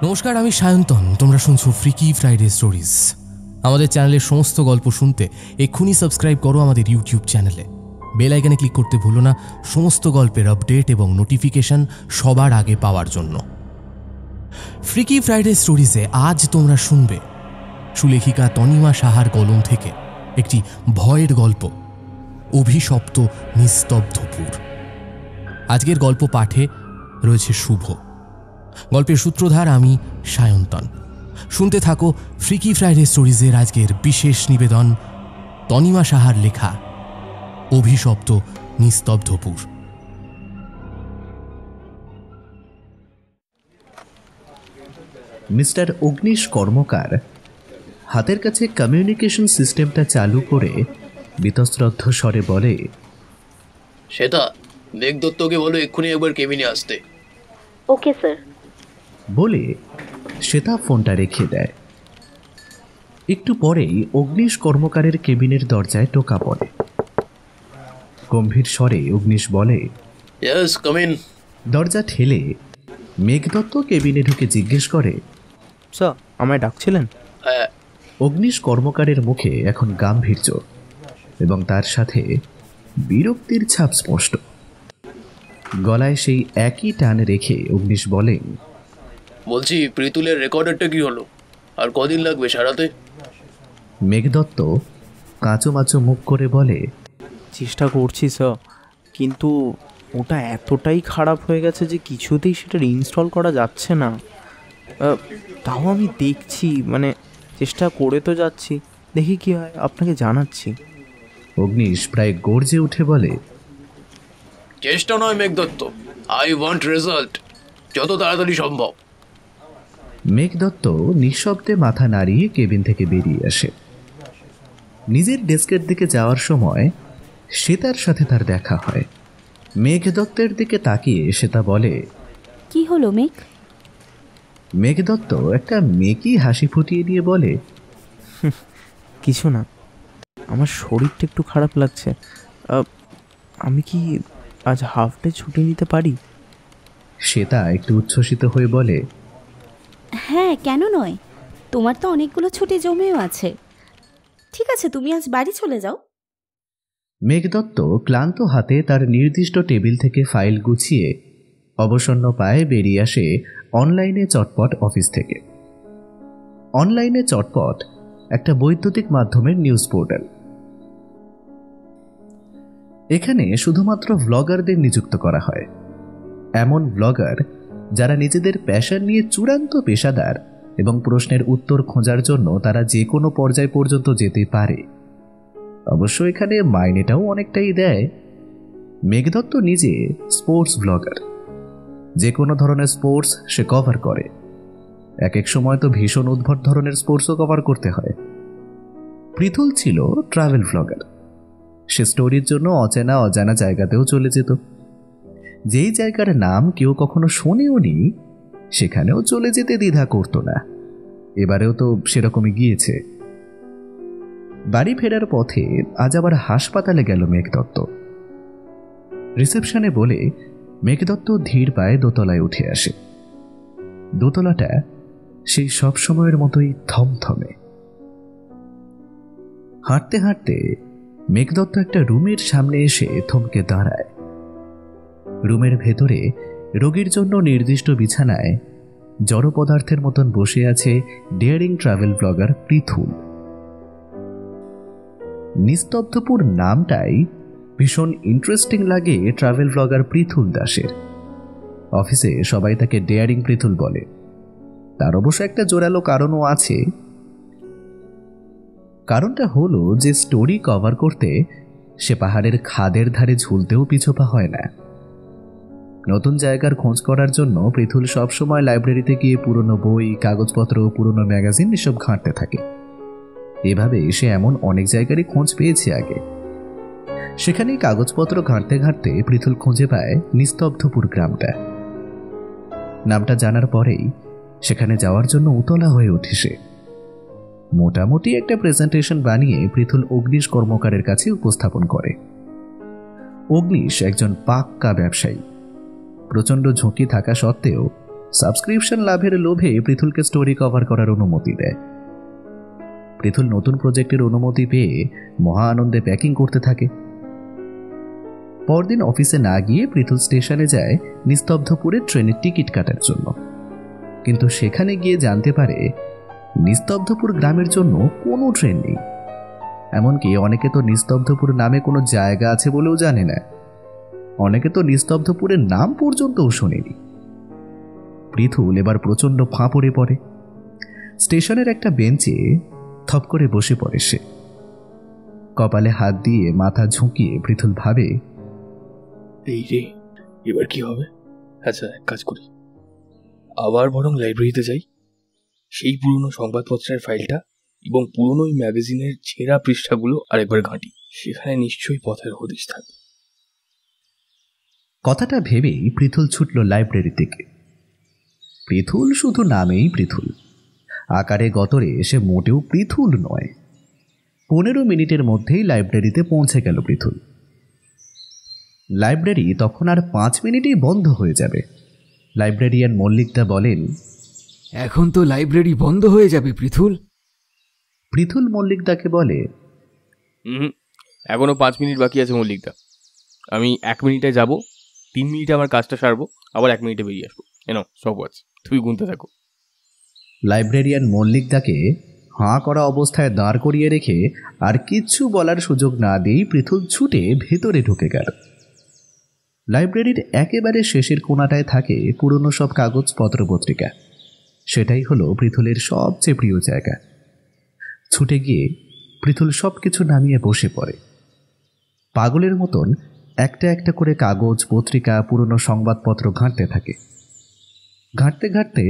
নমস্কার, আমি সায়ন্তন। তোমরা শুনছো ফ্রিকি ফ্রাইডে স্টোরিজ। আমাদের চ্যানেলের সমস্ত গল্প শুনতে এক্ষুনি সাবস্ক্রাইব করো আমাদের ইউটিউব চ্যানেলে। বেল আইকনে ক্লিক করতে ভুলো না সমস্ত গল্পের আপডেট এবং নোটিফিকেশন সবার আগে পাওয়ার জন্য। ফ্রিকি ফ্রাইডে স্টোরিজে আজ তোমরা শুনবে সুলেখিকা তনিমা সাহার কলম থেকে একটি ভয়ের গল্প, অভিশপ্ত নিস্তব্ধপুর। আজকের গল্প পাঠে রয়েছে শুভ। গল্পের সূত্রধার আমি সায়ন্তন। শুনতে থাকো ফ্রিকি ফ্রাইডে স্টোরিজের আজকের বিশেষ নিবেদন, তনিমা সাহার লেখা অভিশপ্ত নিস্তব্ধপুর। মিস্টার অগ্নিশ কর্মকার হাতের কাছে কমিউনিকেশন সিস্টেমটা চালু করে বীতশ্রদ্ধ স্বরে বলে, শ্বেতা, মেঘদত্তকে বলো এক্ষুনি একবার কেবিনে আসতে। Okay sir. বলে শ্বেতা ফোনটা রেখে দেয়। একটু পরেই অগ্নিশ কর্মকারের কেবিনের দরজায় টোকা পড়ে। গম্ভীর স্বরে অগ্নিশ বলে, ইয়েস, কাম ইন। দরজা ঠেলে মেঘদত্ত কেবিনে ঢুকে জিজ্ঞেস করে, স্যার আমায় ডাকছিলেন? হ্যাঁ। অগ্নিশ কর্মকারের মুখে এখন গাম্ভীর্য এবং তার সাথে বিরক্তির ছাপ স্পষ্ট। গলায় সেই একই টান রেখে অগ্নিশ বলেন, বলছি প্রীতুলের রেকর্ডারটা কি হলো? আর কদিন লাগবে সারাতে? মেঘদত্ত কাঁচোমাচো মুখ করে বলে, চেষ্টা করছি স্যার, কিন্তু ওটা এতটাই খারাপ হয়ে গেছে যে কিছুতেই সেটা ইনস্টল করা যাচ্ছে না। তাও আমি দেখছি, চেষ্টা করে তো যাচ্ছি, দেখি কি হয়, আপনাকে জানাচ্ছি। অগ্নিশ প্রায় গর্জে উঠে বলে, চেষ্টা নয় মেঘদত্ত, আই ওয়ান্ট রেজাল্ট, যত তাড়াতাড়ি সম্ভব। মেঘদত্ত নিঃশব্দে মাথা নাড়িয়ে কেবিন থেকে বেরিয়ে আসে। নিজের ডেস্কের দিকে যাওয়ার সময় শ্বেতার সাথে তার দেখা হয়। মেঘদত্তের দিকে তাকিয়ে শ্বেতা বলে, কি হলো মেঘ? মেঘদত্ত একটা মেকি হাসি ফুটিয়ে দিয়ে বলে, কিছু না, আমার শরীরটা একটু খারাপ লাগছে। আমি কি আজ হাফ ডে ছুটি নিতে পারি? শ্বেতা একটু উচ্ছ্বসিত হয়ে বলে, হ্যাঁ, কেন নয়, তোমার তো অনেকগুলো ছুটি জমেও আছে। ঠিক আছে, তুমি আজ বাড়ি চলে যাও। মেঘদত্ত ক্লান্ত হাতে তার নির্দিষ্ট টেবিল থেকে ফাইল গুছিয়ে অবসন্ন পায়ে বেরিয়ে আসে অনলাইনে চটপট অফিস থেকে। অনলাইনে চটপট একটা বৈদ্যুতিক মাধ্যমের নিউজ পোর্টাল। এখানে শুধুমাত্র ভ্লগারদের নিযুক্ত করা হয়, এমন ভ্লগার যারা নিজেদের প্যাশন নিয়ে চূড়ান্ত পেশাদার এবং প্রশ্নের উত্তর খোঁজার জন্য তারা যে কোনো পর্যায় পর্যন্ত যেতে পারে। অবশ্য এখানে মাইনেটাও অনেকটাই দেয়। মেঘদত্ত নিজে স্পোর্টস ব্লগার, যে কোনো ধরনের স্পোর্টস সে কভার করে। এক এক সময় তো ভীষণ উদ্ভট ধরনের স্পোর্টসও কভার করতে হয়। পৃথুল ছিল ট্রাভেল ব্লগার, সে স্টোরির জন্য অচেনা অজানা জায়গাতেও চলে যেত। যেই জায়গার নাম কেউ কখনো শোনেও নি সেখানেও চলে যেতে দ্বিধা করত না। এবারেও তো সেরকমই গিয়েছে। বাড়ি ফেরার পথে আজ আবার হাসপাতালে গেল মেঘদত্ত। রিসেপশনে বলে মেঘদত্ত ধীর পায়ে দোতলায় উঠে আসে। দোতলাটা সেই সব সময়ের মতোই থমথমে। হাঁটতে হাঁটতে মেঘদত্ত একটা রুমের সামনে এসে থমকে দাঁড়ায়। রুমের ভেতরে রোগীর জন্য নির্দিষ্ট বিছানায় জড় পদার্থের মতন বসে আছে ডেয়ারিং ট্রাভেল ব্লগার পৃথুল। নিস্তব্ধপুর নামটাই ভীষণ ইন্টারেস্টিং লাগে ট্রাভেল ব্লগার পৃথুল দাসের। অফিসে সবাই তাকে ডেয়ারিং পৃথুল বলে। তার অবশ্য একটা জোরালো কারণও আছে। কারণটা হলো যে স্টোরি কভার করতে সে পাহাড়ের খাদের ধারে ঝুলতেও পিছপা হয় না। নতুন জায়গার খোঁজ করার জন্য পৃথুল সবসময় লাইব্রেরিতে গিয়ে পুরনো বই, কাগজপত্র, পুরনো ম্যাগাজিন এসব ঘাঁটতে থাকে। এভাবে সে এমন অনেক জায়গারই খোঁজ পেয়েছে আগে। সেখানেই কাগজপত্র ঘাঁটতে ঘাঁটতে পৃথুল খুঁজে পায় নিস্তব্ধপুর গ্রামটা। নামটা জানার পরেই সেখানে যাওয়ার জন্য উতলা হয়ে ওঠে সে। মোটামুটি একটা প্রেজেন্টেশন বানিয়ে পৃথুল অগ্নিশ কর্মকারের কাছে উপস্থাপন করে। অগ্নিশ একজন পাক্কা ব্যবসায়ী। প্রচণ্ড ঝুঁকি থাকা সত্ত্বেও সাবস্ক্রিপশন লাভের লোভে পৃথুলকে স্টোরি কভার করার অনুমতি দেয়। পৃথুল নতুন প্রজেক্টের অনুমতি পেয়ে মহা আনন্দে প্যাকিং করতে থাকে। পরদিন অফিসে না গিয়ে পৃথুল স্টেশনে যায় নিস্তব্ধপুরে ট্রেনের টিকিট কাটার জন্য। কিন্তু সেখানে গিয়ে জানতে পারে নিস্তব্ধপুর গ্রামের জন্য কোনো ট্রেন নেই। এমনকি অনেকে তো নিস্তব্ধপুর নামে কোনো জায়গা আছে বলেও জানে না। অনেকে তো নিস্তব্ধপুরের নাম পর্যন্তও শোনেনি। পৃথুল এবার প্রচণ্ড ফাঁপড়ে পড়ে। স্টেশনের একটা বেঞ্চে থপ করে বসে পড়ে সে। কপালে হাত দিয়ে মাথা ঝুঁকিয়ে পৃথুল ভাবে, এই রে, এবার কি হবে? আচ্ছা, এক কাজ করি, আবার বরং লাইব্রেরিতে যাই, সেই পুরনো সংবাদপত্রের ফাইলটা এবং পুরনো ওই ম্যাগাজিনের ছেঁড়া পৃষ্ঠাগুলো আরেকবার ঘাঁটি, সেখানে নিশ্চয়ই পথের হদিশ থাকবে। কথাটা ভেবেই পৃথুল ছুটল লাইব্রেরি থেকে। পৃথুল শুধু নামেই পৃথুল, আকারে গতরে সে মোটেও পৃথুল নয়। 15 মিনিটের মধ্যেই লাইব্রেরিতে পৌঁছে গেল পৃথুল। লাইব্রেরি তখন আর 5 মিনিটেই বন্ধ হয়ে যাবে। লাইব্রেরিয়ান মল্লিকদা বলেন, এখন তো লাইব্রেরি বন্ধ হয়ে যাবে পৃথুল। পৃথুল মল্লিকদাকে বলে, এখনো 5 মিনিট বাকি আছে মল্লিকদা। আমি 1 মিনিটে যাব, 3 মিনিটে আমার কাজটা সারবো, আবার 1 মিনিটে বেরিয়ে আসবো। সব আছে, তুমি গুনতে থাকো। লাইব্রেরিয়ান মল্লিকদাকে হাঁ করা অবস্থায় দাঁড় করিয়ে রেখে আর কিচ্ছু বলার সুযোগ না দিয়েই পৃথুল ছুটে ভেতরে ঢুকে গেল। লাইব্রেরির একেবারে শেষের কোণাটায় থাকে পুরনো সব কাগজপত্র পত্রিকা। সেটাই হলো পৃথুলের সবচেয়ে প্রিয় জায়গা। ছুটে গিয়ে পৃথুল সব কিছু নামিয়ে বসে পড়ে। পাগলের মতন একটা একটা করে কাগজ, পত্রিকা, পুরনো সংবাদপত্র ঘাঁটতে থাকে। ঘাঁটতে ঘাঁটতে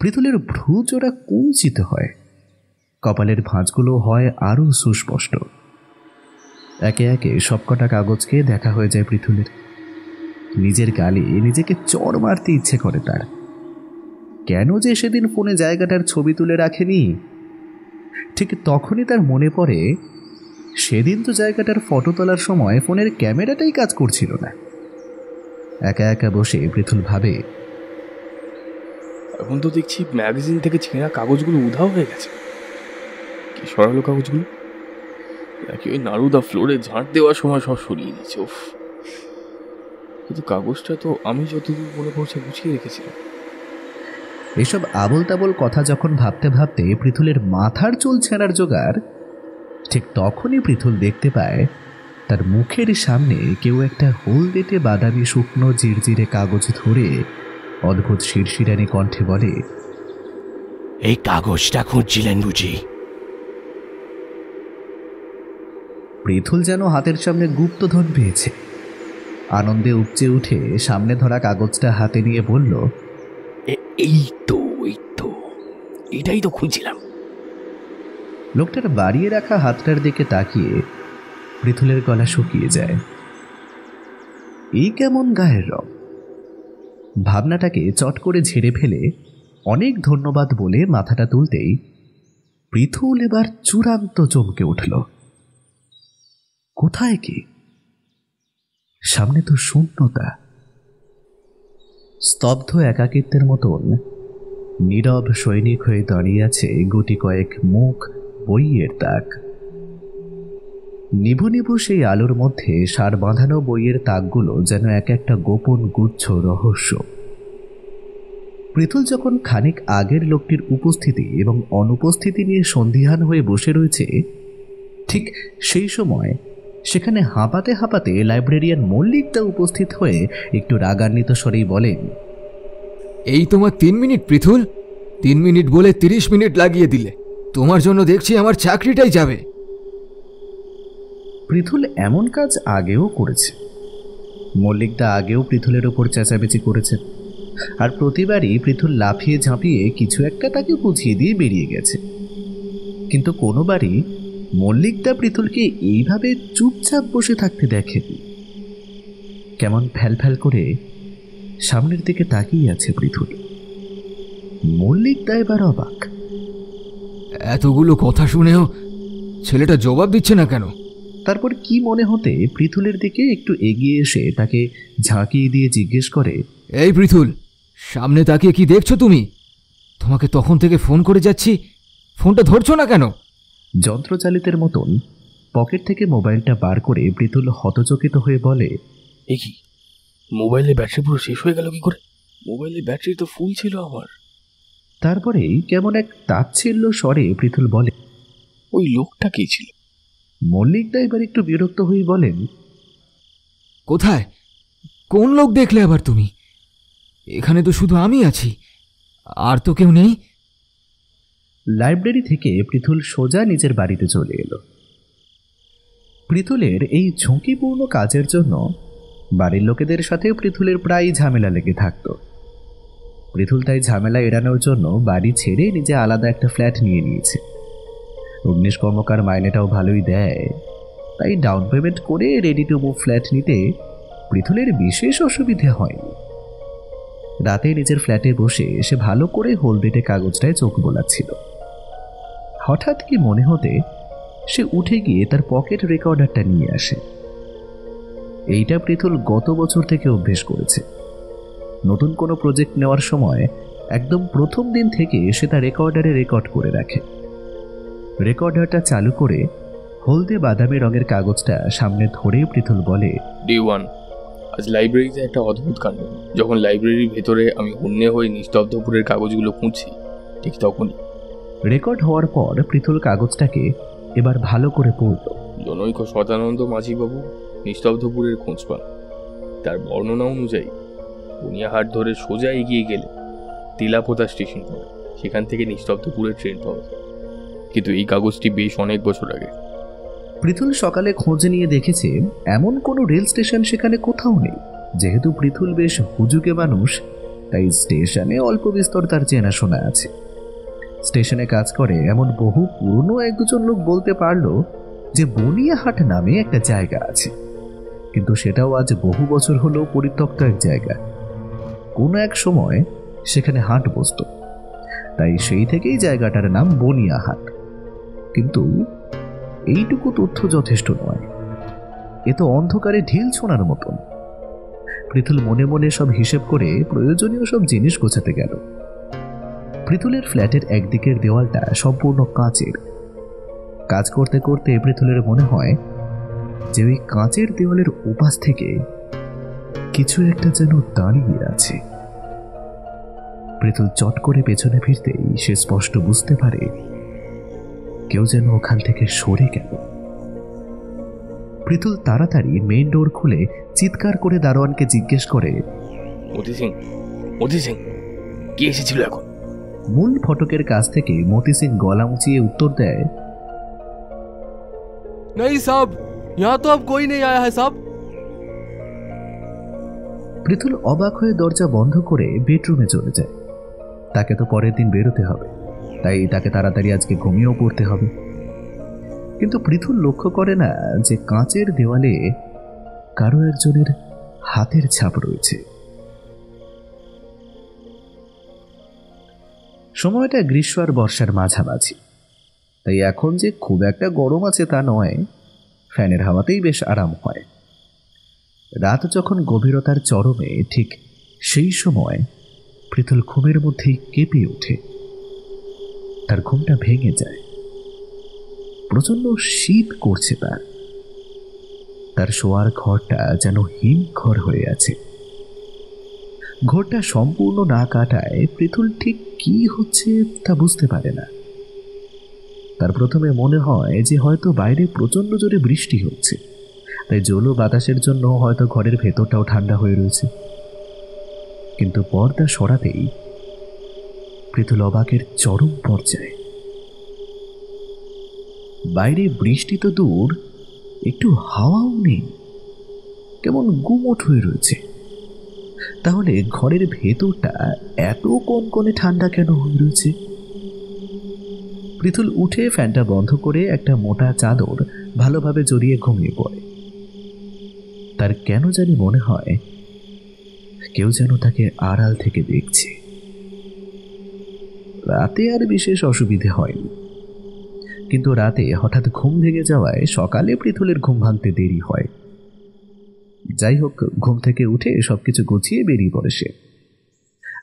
পৃথুলের ভ্রুজোড়া কুঞ্চিত হয়। কপালের ভাঁজগুলো হয় আরও সুস্পষ্ট। একে একে সবকটা কাগজকে দেখা হয়ে যায় পৃথুলের। নিজের গালে নিজেকে চড় মারতে ইচ্ছে করে তার। কেন যে সেদিন ফোনে জায়গাটার ছবি তুলে রাখেনি? ঠিক তখনই তার মনে পড়ে, সেদিন তো জায়গাটার ফটো তোলার সময় ফোনের ক্যামেরাটাই কাজ করছিল না। একা একা বসে পৃথুল ভাবে, এখন তো দেখছি ম্যাগাজিন থেকে ছেঁড়া কাগজগুলো উধাও হয়ে গেছে। কি সরালো কাগজগুলো? নাকি ওই নারুদা ফ্লোরে ঝাঁট দেওয়ার সময় সব সরিয়ে দিয়েছে? ওফ, কিন্তু কাগজটা তো আমি যতদূর মনে পড়ছে গুছিয়ে রেখেছিলাম। এসব আবল তাবল কথা যখন ভাবতে ভাবতে পৃথুলের মাথার চুল ছেঁড়ার জোগাড়, ঠিক তখনই পৃথুল দেখতে পায় তার মুখের সামনে কেউ একটা হলদেটে বাদামি শুকনো জিরজিরে কাগজ ধরে অদ্ভুত শিরশিরানি কণ্ঠে বলে, এই কাগজটা খুঁজছিলেন বুঝি? পৃথুল যেন হাতের সামনে গুপ্তধন পেয়েছে। আনন্দে উপচে উঠে সামনে ধরা কাগজটা হাতে নিয়ে বলল, এই তো এটাই তো খুঁজছিলাম। লোকটার বাড়িয়ে রাখা হাতটার দিকে তাকিয়ে পৃথুলের গলা শুকিয়ে যায়। এই কেমন গায়ের রং? ভাবনাটাকে চট করে ঝেড়ে ফেলে অনেক ধন্যবাদ বলে মাথাটা তুলতেই পৃথুল এবার চূড়ান্ত চমকে উঠল। কোথায় কি? সামনে তো শূন্যতা। স্তব্ধ একাকিত্বের মতন নীরব সৈনিক হয়ে দাঁড়িয়ে আছে গুটি কয়েক মুখ, বইয়ের তাক। নিভু নিভু সেই আলোর মধ্যে সার বাঁধানো বইয়ের তাকগুলো যেন এক একটা গোপন গুচ্ছ রহস্য। পৃথুল যখন খানিক আগের লোকটির উপস্থিতি এবং অনুপস্থিতি নিয়ে সন্দিহান হয়ে বসে রয়েছে, ঠিক সেই সময় সেখানে হাঁপাতে হাঁপাতে লাইব্রেরিয়ান মল্লিকদা উপস্থিত হয়ে একটু রাগান্বিত স্বরেই বলেন, এই তোমার 3 মিনিট পৃথুল? 3 মিনিট বলে 30 মিনিট লাগিয়ে দিলে। তোমার জন্য দেখছি আমার চাকরিটাই যাবে। পৃথুল এমন কাজ আগেও করেছে। মল্লিকদা আগেও পৃথুলের ওপর চেঁচামেচি করেছেন, আর প্রতিবারই পৃথুল লাফিয়ে ঝাঁপিয়ে কিছু একটা তাকে বুঝিয়ে দিয়ে বেরিয়ে গেছে। কিন্তু কোনোবারই মল্লিকদা পৃথুলকে এইভাবে চুপচাপ বসে থাকতে দেখেনি। কেমন ফ্যালফ্যাল করে সামনের দিকে তাকিয়ে আছে পৃথুল। মল্লিকদা এবার অবাক। এতগুলো কথা শুনেও ছেলেটা জবাব দিচ্ছে না কেন? তারপর কি মনে হতে পৃথুলের দিকে একটু এগিয়ে এসে তাকে ঝাঁকিয়ে দিয়ে জিজ্ঞেস করে, এই পৃথুল, সামনে তাকিয়ে কি দেখছো তুমি? তোমাকে তখন থেকে ফোন করে যাচ্ছি, ফোনটা ধরছো না কেন? যন্ত্রচালিতের মতন পকেট থেকে মোবাইলটা বার করে পৃথুল হতচকিত হয়ে বলে, এ কি, মোবাইলের ব্যাটারি পুরো শেষ হয়ে গেল কি করে? মোবাইলের ব্যাটারি তো ফুল ছিল আমার। তারপরেই কেমন এক তাচ্ছিল্য স্বরে পৃথুল বলে, ওই লোকটা কে ছিল? মল্লিকদা এবার একটু বিরক্ত হয়ে বলেন, কোথায়, কোন লোক দেখলে আবার তুমি? এখানে তো শুধু আমি আছি, আর তো কেউ নেই। লাইব্রেরি থেকে পৃথুল সোজা নিজের বাড়িতে চলে এলো। পৃথুলের এই ঝুঁকিপূর্ণ কাজের জন্য বাড়ির লোকেদের সাথে পৃথুলের প্রায় ঝামেলা লেগে থাকত। পৃথুল তাই ঝামেলা এড়ানোর জন্য বাড়ি ছেড়ে নিজে আলাদা একটা ফ্ল্যাট নিয়ে নিয়েছে। অগ্নিশ কর্মকার মাইনেটাও ভালোই দেয়, তাই ডাউন পেমেন্ট করে রেডি টু মুভ ফ্ল্যাট নিতে পৃথুলের বিশেষ অসুবিধে হয়নি। রাতে নিজের ফ্ল্যাটে বসে সে ভালো করে হলদেটে কাগজটায় চোখ বোলাচ্ছিল। হঠাৎ কি মনে হতে সে উঠে গিয়ে তার পকেট রেকর্ডারটা নিয়ে আসে। এইটা পৃথুল গত বছর থেকে অভ্যেস করেছে। নতুন কোনো প্রজেক্ট নেওয়ার সময় একদম প্রথম দিন থেকে সে তার রেকর্ডারে রেকর্ড করে রাখে। রেকর্ডারটা চালু করে হলদে বাদামি রঙের কাগজটা সামনে ধরে পৃথুল বলে, ডে 1, আজ লাইব্রেরিতে একটা অদ্ভুত কাণ্ড। যখন লাইব্রেরির ভেতরে আমি হন্যে হয়ে নিস্তব্ধপুরের কাগজগুলো খুঁজছি, ঠিক তখনই রেকর্ড হওয়ার পর পৃথুল কাগজটাকে এবার ভালো করে পড়ল। জনৈক শতানন্দ মাঝিবাবু নিস্তব্ধপুরের খোঁজ পান। তার বর্ণনা অনুযায়ী বুনিয়াহাট ধরে সোজা এগিয়ে গেলে তিলাপোতা স্টেশন পড়ে, সেখান থেকে নিস্তব্ধপুরের ট্রেন পাওয়া যায়। কিন্তু এই কাগজটি বেশ অনেক বছর আগে। পৃথুল সকালে খোঁজ নিয়ে দেখেছে এমন কোনো রেল স্টেশন সেখানে কোথাও নেই। যেহেতু পৃথুল বেশ হুজুকে মানুষ, তাই স্টেশনে অল্প বিস্তর তার চেনাশোনা আছে। স্টেশনে কাজ করে এমন বহু পুরনো এক দুজন লোক বলতে পারলো যে বনিয়াহাট নামে একটা জায়গা আছে, কিন্তু সেটাও আজ বহু বছর হলো পরিত্যক্ত এক জায়গা। কোনো এক সময় সেখানে হাট বসত, তাই সেই থেকেই জায়গাটার নাম বনিয়াহাট। কিন্তু এইটুকু তথ্য যথেষ্ট নয়, এ তো অন্ধকারে ঢিল ছোঁড়ার মতন। পৃথুল মনে মনে সব হিসেব করে প্রয়োজনীয় সব জিনিস গোছাতে গেল। পৃথুলের ফ্ল্যাটের একদিকের দেওয়ালটা সম্পূর্ণ কাঁচের। কাজ করতে করতে পৃথুলের মনে হয় যে ওই কাঁচের দেওয়ালের ওপাশ থেকে কিছু একটা যেন দাঁড়িয়ে আছে। পৃথুল চট করে পেছনে ফিরতেই সে স্পষ্ট বুঝতে পারে কেউ যেন ওখান থেকে সরে গেল। পৃথুল তাড়াতাড়ি মেইন ডোর খুলে চিৎকার করে দারোয়ানকে জিজ্ঞেস করে, মতি সিং, কে এসেছিল এখন? মূল ফটকের কাছ থেকে মতি সিং গলা উঁচিয়ে উত্তর দেয়, नहीं साहब, यहाँ तो अब कोई नहीं आया है साहब। পৃথুল অবাক হয়ে দরজা বন্ধ করে বেডরুমে চলে যায়। তাকে তো পরের দিন বেরোতে হবে, তাই তাকে তাড়াতাড়ি আজকে ঘুমিয়েও পড়তে হবে। কিন্তু পৃথুল লক্ষ্য করে না যে কাঁচের দেওয়ালে কারো একজনের হাতের ছাপ রয়েছে। সময়টা গ্রীষ্ম আর বর্ষার মাঝামাঝি, তাই এখন যে খুব একটা গরম আছে তা নয়, ফ্যানের হাওয়াতেই বেশ আরাম হয়। রাত যখন গভীরতার চরমে, ঠিক সেই সময় পৃথুল ঘুমের মধ্যেই কেঁপে ওঠে। তার ঘুমটা ভেঙে যায়। প্রচন্ড শীত করছে তার শোয়ার ঘরটা যেন হিমঘর হয়ে আছে। ঘরটা সম্পূর্ণ না কাটায় পৃথুল ঠিক কি হচ্ছে তা বুঝতে পারে না। তার প্রথমে মনে হয় যে হয়তো বাইরে প্রচন্ড জোরে বৃষ্টি হচ্ছে, তাই জলো বাতাসের জন্য হয়তো ঘরের ভেতরটাও ঠান্ডা হয়ে রয়েছে। কিন্তু পর্দা সরাতেই পৃথুল অবাকের চরম পর্যায়ে। বাইরে বৃষ্টি তো দূর, একটু হাওয়াও নেই, কেমন গুমোট হয়ে রয়েছে। তাহলে ঘরের ভেতরটা এত কনকনে ঠান্ডা কেন হয়ে রয়েছে? পৃথুল উঠে ফ্যানটা বন্ধ করে একটা মোটা চাদর ভালোভাবে জড়িয়ে ঘুমিয়ে পড়ে। তার কেন জানি মনে হয় কেউ যেন তাকে আড়াল থেকে দেখছে। রাতে আর বিশেষ অসুবিধে হয়নি, কিন্তু রাতে হঠাৎ ঘুম ভেঙে যাওয়ায় সকালে পৃথুলের ঘুম ভাঙতে দেরি হয়। যাই হোক, ঘুম থেকে উঠে সবকিছু গুছিয়ে বেরিয়ে পড়ে সে।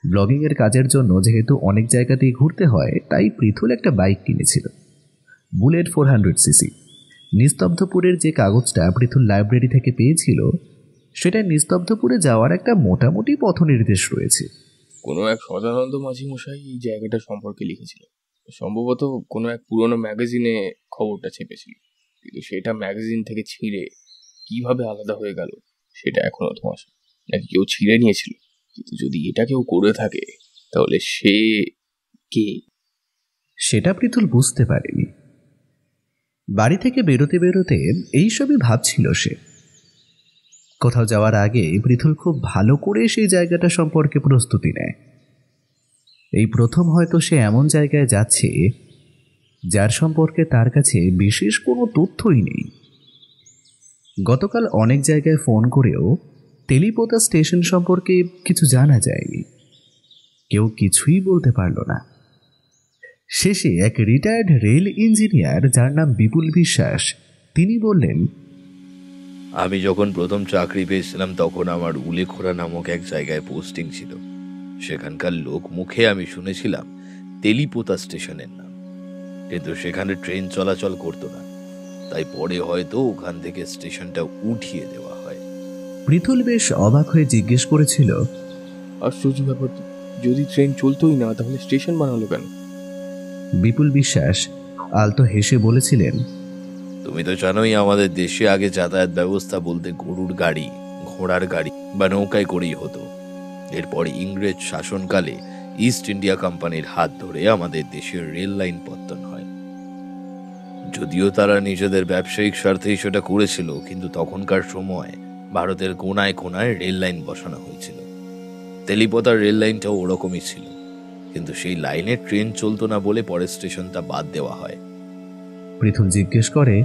ব্লগিংয়ের কাজের জন্য যেহেতু অনেক জায়গাতেই ঘুরতে হয়, তাই পৃথুল একটা বাইক কিনেছিল, বুলেট 400cc। নিস্তব্ধপুরের যে কাগজটা পৃথুল লাইব্রেরি থেকে পেয়েছিল, সেটা নিস্তব্ধপুরে যাওয়ার একটা মোটামুটি পথ নির্দেশ রয়েছে। কোনো এক সদানন্দ মাঝি মশাই এই জায়গাটা সম্পর্কে লিখেছিলেন। সম্ভবত কোনো এক পুরনো ম্যাগাজিনে খবরটা ছেপেছিল, কিন্তু সেটা ম্যাগাজিন থেকে ছিঁড়ে কিভাবে আলাদা হয়ে গেল সেটা এখনো ধোঁয়াশা। নাকি কেউ ছিঁড়ে নিয়েছিল? কিন্তু যদি এটা কেউ করে থাকে, তাহলে সে কে? সেটা পৃথুল বুঝতে পারেনি। বাড়ি থেকে বেরোতে বেরোতে এইসবই ভাবছিল সে। কোথাও যাওয়ার আগে পৃথুল খুব ভালো করে সেই জায়গাটা সম্পর্কে প্রস্তুতি নেয়। এই প্রথম হয়তো সে এমন জায়গায় যাচ্ছে যার সম্পর্কে তার কাছে বিশেষ কোনো তথ্যই নেই। গতকাল অনেক জায়গায় ফোন করেও তেলিপোতা স্টেশন সম্পর্কে কিছু জানা যায়নি। কেউ কিছুই বলতে পারল না। শেষে এক রিটায়ার্ড রেল ইঞ্জিনিয়ার, যার নাম বিপুল বিশ্বাস, তিনি বললেন, আমি যখন প্রথম চাকরি পেয়েছিলাম তখন আমার উলেখোরা নামক এক জায়গায় পোস্টিং ছিল। সেখানকার লোক মুখে আমি শুনেছিলাম তেলিপোতা স্টেশনের নাম, কিন্তু সেখানে ট্রেন চলাচল করতো না, তাই পরে হয়তো ওখান থেকে স্টেশনটা উঠিয়ে দেওয়া হয়। পৃথুল বেশ অবাক হয়ে জিজ্ঞেস করেছিল, আশ্চর্য ব্যাপার তো, যদি ট্রেন চলতোই না তাহলে স্টেশন বানালো কেন? বিপুল বিশ্বাস আলতো হেসে বলেছিলেন, তুমি তো জানোই আমাদের দেশে আগে যাতায়াত ব্যবস্থা বলতে গরুর গাড়ি, ঘোড়ার গাড়ি বা নৌকায় করেই হতো। এরপর ইংরেজ শাসনকালে ইস্ট ইন্ডিয়া কোম্পানির হাত ধরে আমাদের দেশের রেল লাইন পত্তন হয়। যদিও তারা নিজেদের ব্যবসায়িক স্বার্থেই সেটা করেছিল, কিন্তু তখনকার সময় ভারতের কোনায় কোনায় রেল লাইন বসানো হয়েছিল। তেলিপোতার রেল লাইনটাও ওরকমই ছিল, কিন্তু সেই লাইনে ট্রেন চলতো না বলে পরে স্টেশনটা বাদ দেওয়া হয়। পৃথুল জিজ্ঞেস করে,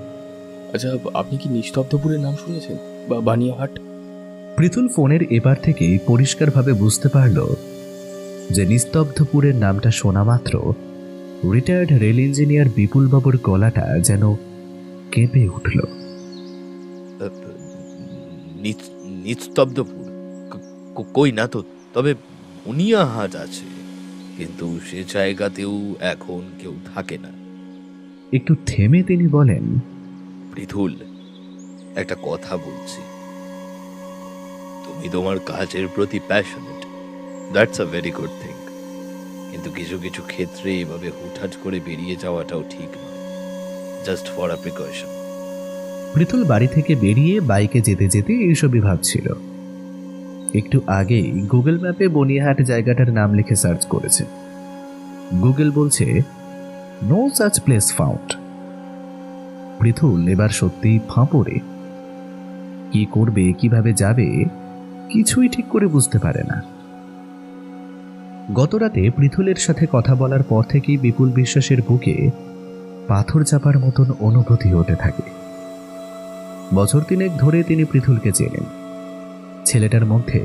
আচ্ছা, আপনি কি নিস্তব্ধপুরের নাম শুনেছেন বা বানিয়াহাট? পৃথুল ফোনের এবার থেকেই পরিষ্কারভাবে বুঝতে পারল যে নিস্তব্ধপুরের নামটা শোনা মাত্র রিটায়ার্ড রেল ইঞ্জিনিয়ার বিপুলবাবুর গলাটা যেন কেঁপে উঠল। নিস্তব্ধপুর কই না তো, তবে বুনিয়াহাট আছে, কিন্তু সে জায়গাতেও এখন কেউ থাকে না। একটু থেমে তিনি বলেন, পৃথুল, একটা কথা বলছি, তুমি তোমার কাজের প্রতি passionate, that's a very good thing, কিন্তু কিছু কিছু ক্ষেত্রে এভাবে হুটহাট করে বেরিয়ে যাওয়াটাও ঠিক নয়, জাস্ট ফর আ প্রিকশন। পৃথুল বাড়ি থেকে বেরিয়ে বাইকে যেতে যেতে এইসবই ভাবছিল। একটু আগেই গুগল ম্যাপে বনিয়াহাট জায়গাটার নাম লিখে সার্চ করেছে। গুগল বলছে নো সাচ প্লেস ফাউন্ড। পৃথুল এবার সত্যিই ফাঁপড়ে। কি করবে, কিভাবে যাবে, কিছুই ঠিক করে বুঝতে পারে না। গতরাতে পৃথুলের সাথে কথা বলার পর থেকেই বিপুল বিশ্বাসের বুকে পাথর চাপার মতন অনুভূতি হতে থাকে। বছর 3 ধরে তিনি পৃথুলকে চেনেন। ছেলেটার মধ্যে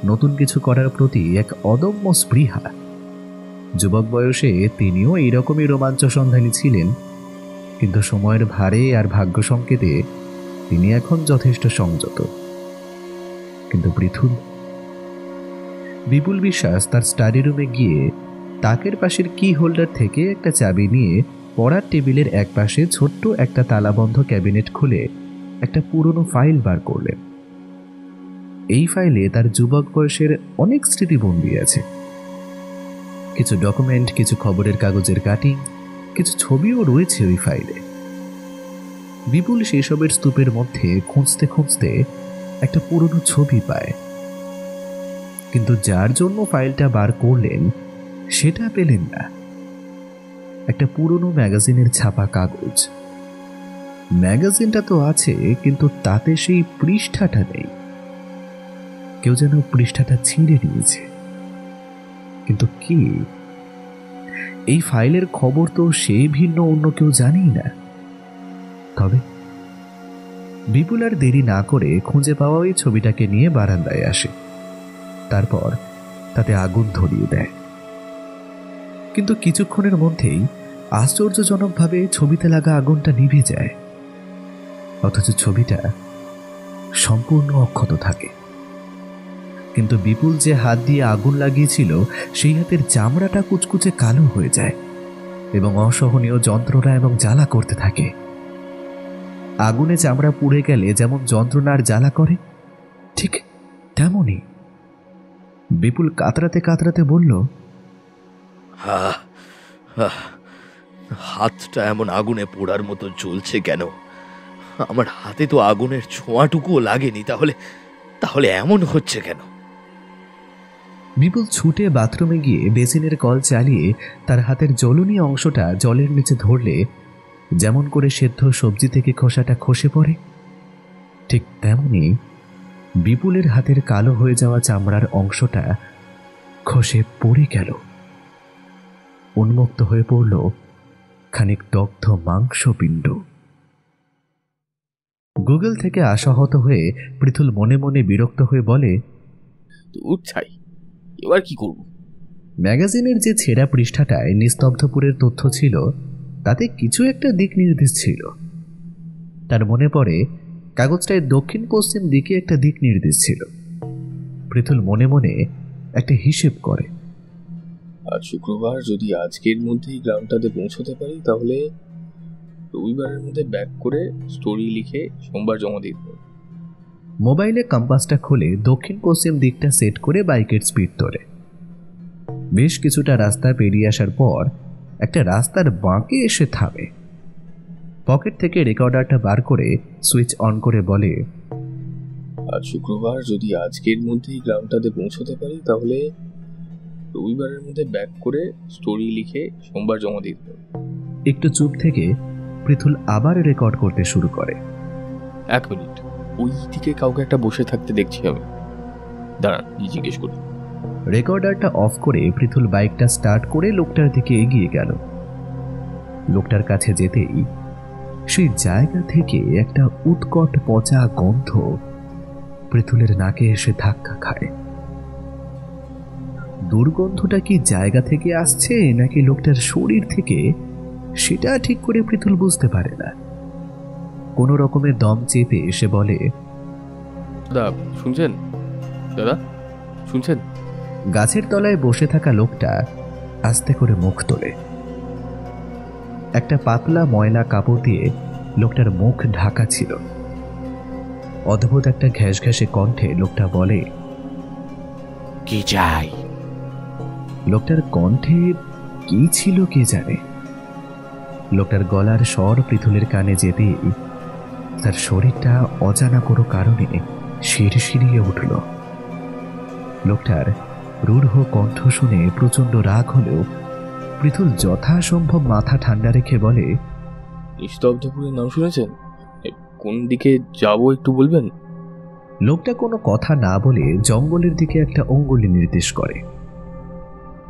নতুন কিছু করার প্রতি এক অদম্য স্পৃহা। যুবক বয়সে তিনিও এইরকমই রোমাঞ্চ সন্ধানী ছিলেন, কিন্তু সময়ের ভারে আর ভাগ্য সংকেতে তিনি এখন যথেষ্ট সংযত। কিন্তু পৃথুল? বিপুল বিশ্বাস তার স্টাডি রুমে গিয়ে তাকের পাশের কি হোল্ডার থেকে একটা চাবি নিয়ে পড়ার টেবিলের এক পাশে ছোট্ট একটা তালাবন্ধ ক্যাবিনেট খুলে একটা পুরনো ফাইল বার করলেন। এই ফাইলে তার যুবক বয়সের অনেক স্মৃতি বন্দী আছে। কিছু ডকুমেন্ট, কিছু খবরের কাগজের কাটিং, কিছু ছবিও রয়েছে ওই ফাইলে। বিপুল সেসবের স্তূপের মধ্যে খুঁজতে খুঁজতে একটা পুরনো ছবি পায়, কিন্তু যার জন্য ফাইলটা বার করলেন সেটা পেলেন না। একটা পুরনো ম্যাগাজিনের ছাপা কাগজ। ম্যাগাজিনটা তো আছে, কিন্তু তাতে সেই পৃষ্ঠাটা নেই। কেউ যেন পৃষ্ঠাটা ছিঁড়ে নিয়েছে, কিন্তু কি? এই ফাইলের খবর তো সে ভিন্ন অন্য কেউ জানেই না। তবে বিপুল আর দেরি না করে খুঁজে পাওয়া ওই ছবিটাকে নিয়ে বারান্দায় আসে। তারপর তাতে আগুন ধরিয়ে দেয়। কিন্তু কিছুক্ষণের মধ্যেই আশ্চর্যজনকভাবে ছবিতে লাগা আগুনটা নিভে যায়, অথচ ছবিটা সম্পূর্ণ অক্ষত থাকে। কিন্তু বিপুল যে হাত দিয়ে আগুন লাগিয়েছিল সেই হাতের চামড়াটা কুচকুচে কালো হয়ে যায় এবং অসহনীয় যন্ত্রণা এবং জ্বালা করতে থাকে। আগুনে চামড়া পুড়ে গেলে যেমন যন্ত্রণার জ্বালা করে, ঠিক তেমনই। বিপুল কাতরাতে কাতরাতে বলল, হাতটা এমন আগুনে পোড়ার মতো জ্বলছে কেন? আমার হাতে তো আগুনের ছোঁয়াটুকুও লাগেনি, তাহলে এমন হচ্ছে কেন? বিপুল ছুটে বাথরুমে গিয়ে বেসিনের কল চালিয়ে তার হাতের জ্বলনি অংশটা জলের নিচে ধরলে যেমন করে সেদ্ধ সবজি থেকে খোসাটা খসে পড়ে, ঠিক তেমনি বিপুলের হাতের কালো হয়ে যাওয়া চামড়ার অংশটা খসে পড়ে গেল। উন্মুক্ত হয়ে পড়ল খানিক দগ্ধ মাংসপিণ্ড। গুগল থেকে আশাহত হয়ে পৃথুল মনে মনে বিরক্ত হয়ে বলে, ছাই, এবার কি করব? ম্যাগাজিনের যে ছেঁড়া পৃষ্ঠাটায় নিস্তব্ধপুরের তথ্য ছিল তাতে কিছু একটা দিক নির্দেশ ছিল। তার মনে পড়ে কাগজটায় দক্ষিণ পশ্চিম দিকে একটা দিক নির্দেশ ছিল। পৃথুল মনে মনে একটা হিসেব করে, আজ শুক্রবার, যদি আজকের মধ্যেই গ্রামটাতে পৌঁছতে পারি তাহলে রবিবারের মধ্যে ব্যাক করে স্টোরি লিখে সোমবার জমা দিয়ে দেব। মোবাইলে কম্পাসটা খুলে দক্ষিণ পশ্চিম দিকটা সেট করে বাইকের স্পিড ধরে বেশ কিছুটা রাস্তা পেরিয়ে আসার পর একটা রাস্তার বাঁকে এসে থামে। পকেট থেকে রেকর্ডারটা বার করে সুইচ অন করে বলে, আজ শুক্রবার, যদি আজকের মধ্যেই গ্রামটাতে পৌঁছতে পারি তাহলে রবিবারের মধ্যে ব্যাক করে স্টোরি লিখে সোমবার জমা দিয়ে দেব। একটু চুপ থেকে পৃথুল আবার রেকর্ড করতে শুরু করে। 1 মিনিট, ওই দিকে কাউকে একটা বসে থাকতে দেখছি আমি, দাঁড়ান জিজ্ঞেস করি। রেকর্ডারটা অফ করে পৃথুল বাইকটা স্টার্ট করে লোকটার দিকে এগিয়ে গেল। লোকটার কাছে যেতেই সেই জায়গা থেকে একটা উৎকট পচা গন্ধ পৃথুলের নাকে এসে ধাক্কা খায়। দুর্গন্ধটা কি জায়গা থেকে আসছে নাকি লোকটার শরীর থেকে, সেটা ঠিক করে পৃথুল বুঝতে পারে না। কোনো রকমের দম চেপে এসে বলে, দাদা শুনছেন? দাদা শুনছেন? গাছের তলায় বসে থাকা লোকটা আস্তে করে মুখ তোলে। একটা পাতলা ময়লা কাপড় দিয়ে লোকটার মুখ ঢাকা ছিল। অদ্ভুত একটা ঘ্যাস ঘ্যাসে কণ্ঠে লোকটা বলে, কি চাই? লোকটার কণ্ঠে কি ছিল কে জানে। লোকটার গলার স্বর পৃথুলের কানে যেতেই তার শরীরটা অজানা কোনো কারণে শিরশিরিয়ে উঠল। লোকটার রূঢ় কণ্ঠ শুনে প্রচন্ড রাগ হলেও পৃথুল যথাসম্ভব মাথা ঠান্ডা রেখে বলে, নিস্তব্ধপুরের নাম শুনেছেন? কোন দিকে যাব একটু বলবেন? লোকটা কোনো কথা না বলে জঙ্গলের দিকে একটা অঙ্গুলি নির্দেশ করে।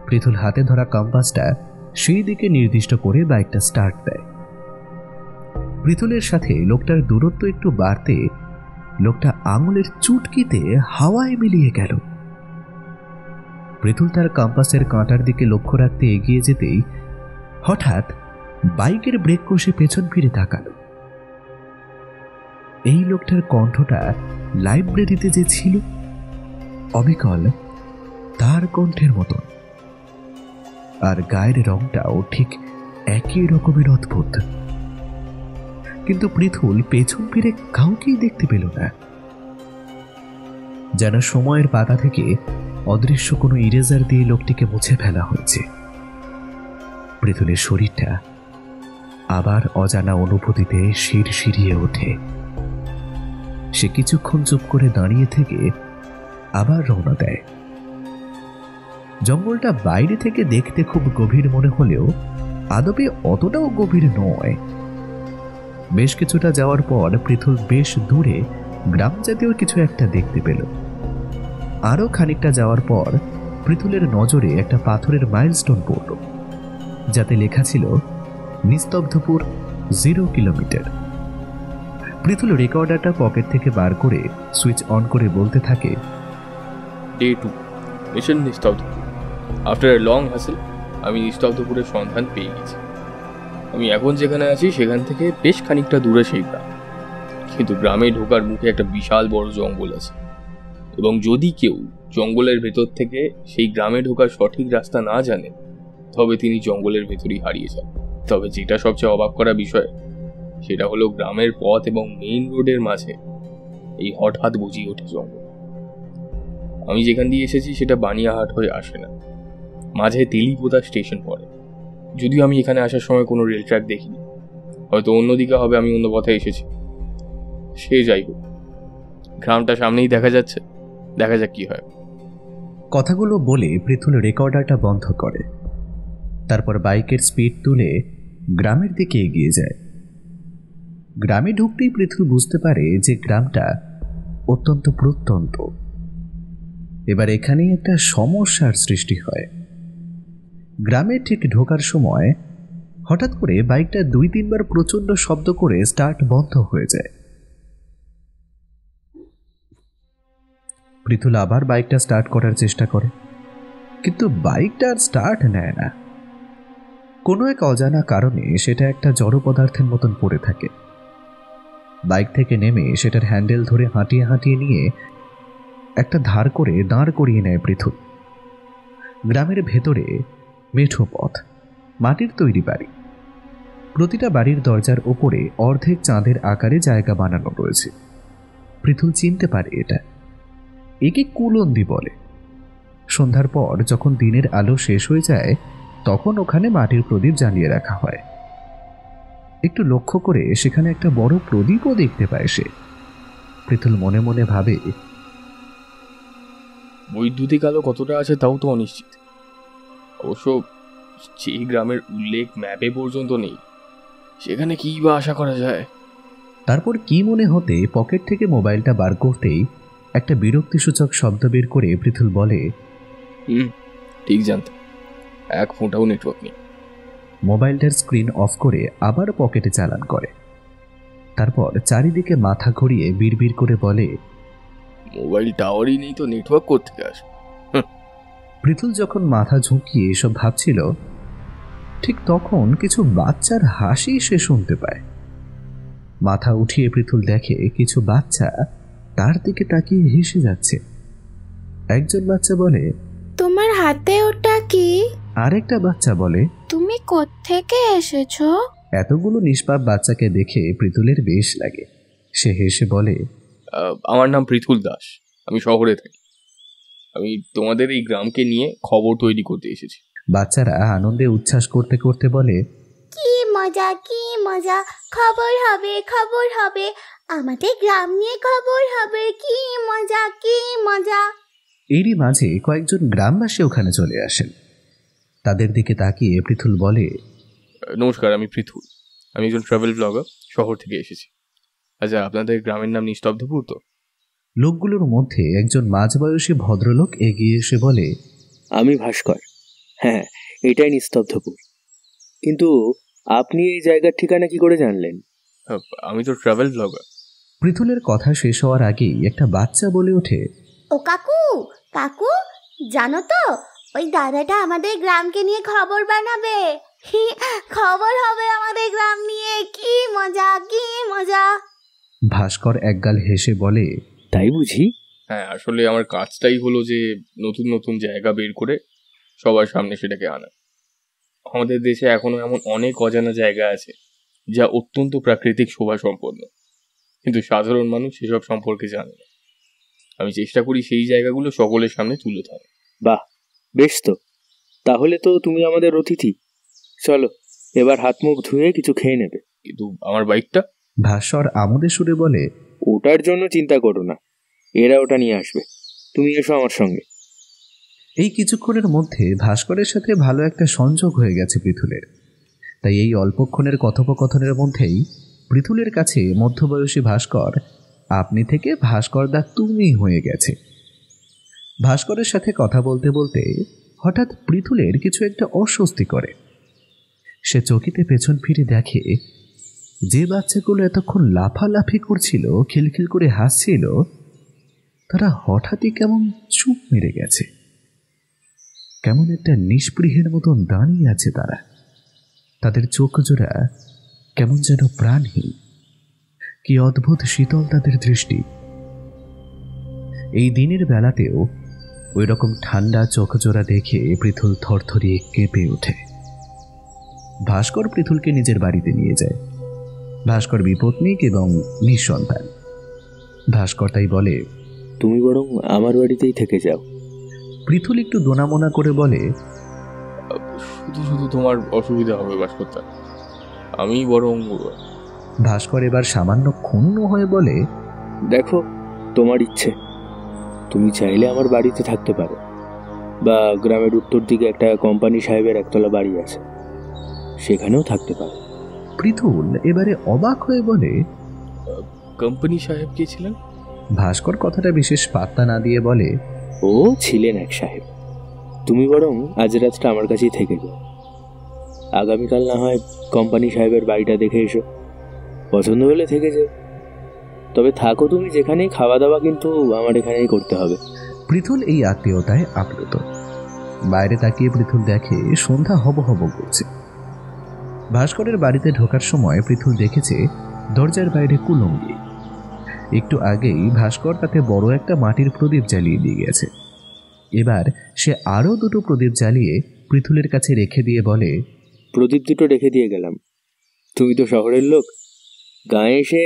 পৃথুল হাতে ধরা কম্পাসটা সেই দিকে নির্দিষ্ট করে বাইকটা স্টার্ট দেয়। পৃথুলের সাথে লোকটার দূরত্ব একটু বাড়তে লোকটা আঙুলের চুটকিতে হাওয়ায় মিলিয়ে গেল। পৃথুল তার কম্পাসের কাঁটার দিকে লক্ষ্য রাখতে এগিয়ে যেতেই হঠাৎ বাইকের ব্রেক কষে পেছন ফিরে তাকালো। এই লোকটার কণ্ঠটা লাইব্রেরিতে যে ছিল অবিকল তার কণ্ঠের মতন, আর গায়ের রংটাও ঠিক একই রকমের অদ্ভুত। কিন্তু পৃথুল পেছন ফিরে কাউকেই দেখতে পেল না, যেন সময়ের পাতা থেকে অদৃশ্য কোনো ইরেজার দিয়ে লোকটিকে মুছে ফেলা হয়েছে। পৃথুলের শরীরটা আবার অজানা অনুভূতিতে শিরশিরিয়ে ওঠে। সে কিছুক্ষণ চুপ করে দাঁড়িয়ে থেকে আবার রওনা দেয়। জঙ্গলটা বাইরে থেকে দেখতে খুব গভীর মনে হলেও আদপে অতটাও গভীর নয়। বেশ কিছুটা যাওয়ার পর পৃথুল বেশ দূরে গ্রাম জাতীয় কিছু একটা দেখতে পেল। আরো খানিকটা যাওয়ার পর পৃথুলের নজরে একটা পাথরের মাইলস্টোন পড়ল, যাতে লেখা ছিল নিস্তব্ধপুর 0 কিলোমিটার। পৃথুল রেকর্ডারটা পকেট থেকে বার করে সুইচ অন করে বলতে থাকে, ডে 2, মিশন নিস্তব্ধপুর। আফটার এ লং হ্যাসেল আমি নিস্তব্ধপুরের সন্ধান পেয়ে গেছি। আমি এখন যেখানে আছি সেখান থেকে বেশ খানিকটা দূরে সেই গ্রাম, কিন্তু গ্রামে ঢোকার মুখে একটা বিশাল বড় জঙ্গল আছে। এবং যদি কেউ জঙ্গলের ভেতর থেকে সেই গ্রামে ঢোকার সঠিক রাস্তা না জানে, তবে তিনি জঙ্গলের ভেতরই হারিয়ে যান। তবে যেটা সবচেয়ে অবাক করা বিষয়, সেটা হলো গ্রামের পথ এবং মেইন রোডের মাঝে এই হঠাৎ বুঝিয়ে ওঠে জঙ্গল। আমি যেখান দিয়ে এসেছি সেটা বানিয়াহাট হয়ে আসে না, মাঝে তেলিপোতা স্টেশন পড়ে। যদিও আমি এখানে আসার সময় কোনো রেল ট্র্যাক দেখিনি, হয়তো অন্যদিকে হবে, আমি অন্য পথে এসেছি। সে যাই হোক, গ্রামটা সামনেই দেখা যাচ্ছে, দেখা যাক কি হয়। কথাগুলো বলে পৃথুল রেকর্ডারটা বন্ধ করে, তারপর বাইকের স্পিড তুলে গ্রামের দিকে এগিয়ে যায়। গ্রামে ঢুকতেই পৃথুল বুঝতে পারে যে গ্রামটা অত্যন্ত প্রত্যন্ত। এবার এখানেই একটা সমস্যার সৃষ্টি হয়। গ্রামে ঠিক ঢোকার সময় হঠাৎ করে বাইকটা 2-3 বার প্রচণ্ড শব্দ করে স্টার্ট বন্ধ হয়ে যায়। পৃথুল আবার বাইকটা স্টার্ট করার চেষ্টা করে, কিন্তু বাইকটা আর স্টার্ট নেয় না। কোনো এক অজানা কারণে সেটা একটা জড় পদার্থের মতন পড়ে থাকে। বাইক থেকে নেমে সেটার হ্যান্ডেল ধরে হাঁটিয়ে হাঁটিয়ে নিয়ে একটা ধার করে দাঁড় করিয়ে নেয় পৃথুল। গ্রামের ভেতরে মেঠো পথ, মাটির তৈরি বাড়ি। প্রতিটা বাড়ির দরজার ওপরে অর্ধেক চাঁদের আকারে জায়গা বানানো রয়েছে। পৃথুল চিনতে পারে এটা, একে কুলন্দি বলে। সন্ধ্যার পর যখন দিনের আলো শেষ হয়ে যায়, তখন ওখানে মাটির প্রদীপ জ্বালিয়ে রাখা হয়। একটু লক্ষ্য করে সেখানে একটা বড় প্রদীপও দেখতে পায় সে। পৃথুল মনে মনে ভাবে, বৈদ্যুতিক আলো কতটা আছে তাও তো অনিশ্চিত। অবশ্য যে গ্রামের উল্লেখ ম্যাপে পর্যন্ত নেই, সেখানে কি বা আশা করা যায়। তারপর কি মনে হতে পকেট থেকে মোবাইলটা বার করতেই একটা বিরক্তিসূচক শব্দ বের করে পৃথুল বলে, ঠিক জানতাম, এক ফোঁটাও নেটওয়ার্ক নেই। মোবাইলটার স্ক্রিন অফ করে আবার পকেটে চালান করে। তারপর চারিদিকে মাথা ঘুরিয়ে বিড়বিড় করে বলে, মোবাইল টাওয়ারই নেই তো নেটওয়ার্ক কোত্থেকে আসবে। পৃথুল যখন মাথা ঝুঁকিয়ে এসব ভাবছিল, ঠিক তখন কিছু বাচ্চার হাসি সে শুনতে পায়। মাথা উঠিয়ে পৃথুল দেখে কিছু বাচ্চা তার দিকে তাকিয়ে হেসে যাচ্ছে। একজন বাচ্চা বলে, তোমার হাতে ওটা কি? আরেকটা বাচ্চা বলে, তুমি কোত্থেকে এসেছো? এতগুলো নিষ্পাপ বাচ্চাকে দেখে পৃথুলের বেশ লাগে। সে হেসে বলে, আমার নাম পৃথুল দাস, আমি শহরে থাকি। আমি তোমাদের এই গ্রামকে নিয়ে খবর তৈরি করতে এসেছি। বাচ্চারা আনন্দে উচ্ছ্বাস করতে করতে বলে, কি মজা, কি মজা, খবর হবে, খবর হবে, আমাদের গ্রাম নিয়ে খবর হবে, কি মজা, কি মজা। এরই মাঝে কয়েকজন গ্রামবাসী ওখানে চলে আসেন। তাদের দিকে তাকিয়ে পৃথুল বলে, নমস্কার, আমি পৃথুল, আমি একজন ট্রাভেল ব্লগার, শহর থেকে এসেছি। আচ্ছা, আপনাদের গ্রামের নাম নিস্তব্ধপুর তো? লোকগুলোর মধ্যে একজন মাঝবয়সী ভদ্রলোক এগিয়ে এসে বলে, আমি ভাস্কর। হ্যাঁ, এটাই নিস্তব্ধপুর। কিন্তু আপনি এই জায়গার ঠিকানা কি করে জানলেন? আমি তো ট্রাভেল ব্লগার। পৃথুলের কথা শেষ হওয়ার আগেই একটা বাচ্চা বলে ওঠে, ও কাকু, কাকু, জানো তো ওই দাদাটা আমাদের গ্রামকে নিয়ে খবর বানাবে। খবর হবে আমাদের গ্রাম নিয়ে, কি মজা, কি মজা। ভাস্কর একগাল হেসে বলে, তাই বুঝি? হ্যাঁ, আসলে আমার কাজটাই হলো যে নতুন নতুন জায়গা বের করে সবার সামনে সেটাকে আনা। আমাদের দেশে এখনো এমন অনেক অজানা জায়গা আছে যা অত্যন্ত প্রাকৃতিক শোভা সম্পন্ন, কিন্তু সাধারণ মানুষ সেসব সম্পর্কে জানে না। আমি চেষ্টা করি সেই জায়গাগুলো সকলের সামনে তুলে ধরা। বাহ, বেশ তো। তাহলে তো তুমি আমাদের অতিথি। চলো, এবার হাত মুখ ধুয়ে কিছু খেয়ে নেবে। কিন্তু আমার বাইকটা? ভাস্কর আমোদে সুরে বলে, ওটার জন্য চিন্তা করো না, এরা ওটা নিয়ে আসবে। তুমি এসো আমার সঙ্গে। এই কিছুক্ষণের মধ্যে ভাস্করের সাথে ভালো একটা সংযোগ হয়ে গেছে পৃথুলের। তাই এই অল্পক্ষণের কথোপকথনের মধ্যেই পৃথুলের কাছে মধ্যবয়সী ভাস্কর আপনি থেকে ভাস্কর দা তুমি হয়ে গেছে। ভাস্করের সাথে কথা বলতে বলতে হঠাৎ পৃথুলের কিছু একটা অস্বস্তি করে। সে চকিতে পেছন ফিরে দেখে যে বাচ্চাগুলো এতক্ষণ লাফালাফি করছিল, খিলখিল করে হাসছিল, তারা হঠাৎই কেমন চুপ মেরে গেছে। কেমন একটা নিষ্পৃহের মতন দাঁড়িয়ে আছে তারা। তাদের চোখ জোড়া কেমন যেন প্রাণহীন। কি অদ্ভুত শীতল তাদের দৃষ্টি। এই দিনের বেলাতেও ওই রকম ঠান্ডা চোখজোড়া দেখে পৃথুল থরথরিয়ে কেঁপে ওঠে। ভাস্কর পৃথুলকে নিজের বাড়িতে নিয়ে যায়। ভাস্কর বিপত্নিক এবং নিঃসন্তান। ভাস্কর তাই বলে, তুমি বরং আমার বাড়িতেই থেকে যাও। পৃথুল একটু দোনামোনা করে বলে, শুধু শুধু তোমার অসুবিধা হবে ভাস্করদা, আমি বরং। ভাস্কর এবার সামান্য ক্ষুণ্ণ হয়ে বলে, দেখো তোমার ইচ্ছে, তুমি চাইলে আমার বাড়িতে থাকতে পারো, বা গ্রামের উত্তর দিকে একটা কোম্পানি সাহেবের একতলা বাড়ি আছে, সেখানেও থাকতে পারো। পৃথুল এবারে অবাক হয়ে বলে, কোম্পানি সাহেব কে ছিলেন? ভাস্কর কথাটা বিশেষ পাত্তা না দিয়ে বলে, ও ছিলেন এক সাহেব। তুমি বরং আজ রাতটা আমার কাছেই থেকে যাও, আগামীকাল না হয় কোম্পানি সাহেবের বাড়িটা দেখে এসো, পছন্দ হলে থেকে যাও। তবে থাকো তুমি যেখানেই, খাওয়া দাওয়া কিন্তু আমার এখানেই করতে হবে। পৃথুল এই আত্মীয়তায় আপ্লুত। বাইরে তাকিয়ে পৃথুল দেখে সন্ধ্যা হব হব করছে। ভাস্করের বাড়িতে ঢোকার সময় পৃথুল দেখেছে দরজার বাইরে কুলঙ্গি। একটু আগেই ভাস্কর তাতে বড় একটা মাটির প্রদীপ জ্বালিয়ে দিয়ে গেছে। এবার সে আরও দুটো প্রদীপ জ্বালিয়ে পৃথুলের কাছে রেখে দিয়ে বলে, প্রদীপ দুটো রেখে দিয়ে গেলাম, তুমি তো শহরের লোক, গায়ে এসে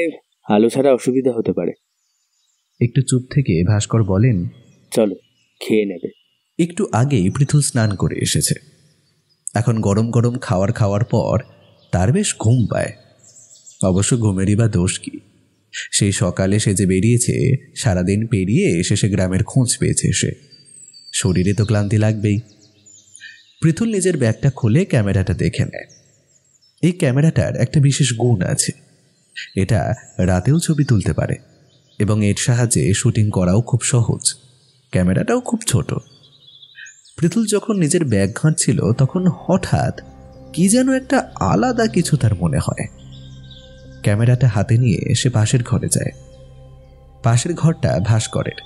আলো ছাড়া অসুবিধা হতে পারে। একটু চুপ থেকে ভাস্কর বলেন, চলো খেয়ে নেবে। একটু আগেই পৃথুল স্নান করে এসেছে। এখন গরম গরম খাওয়ার পর তার বেশ ঘুম পায়। অবশ্য ঘুমেরই বা দোষ কি, সেই সকালে সে যে বেরিয়েছে, সারাদিন পেরিয়ে শেষে গ্রামের খোঁজ পেয়েছে সে, শরীরে তো ক্লান্তি লাগবেই। পৃথুল নিজের ব্যাগটা খুলে ক্যামেরাটা দেখে নেয়। এই ক্যামেরাটার একটা বিশেষ গুণ আছে, এটা রাতেও ছবি তুলতে পারে এবং এর সাহায্যে শুটিং করাও খুব সহজ। ক্যামেরাটাও খুব ছোট। পৃথুল যখন নিজের ব্যাগ ঘাঁটছিল তখন হঠাৎ কি যেন একটা আলাদা কিছু তার মনে হয়। ক্যামেরাটা হাতে নিয়ে সে পাশের ঘরে যায়। পাশের ঘরটা ভাস্করের,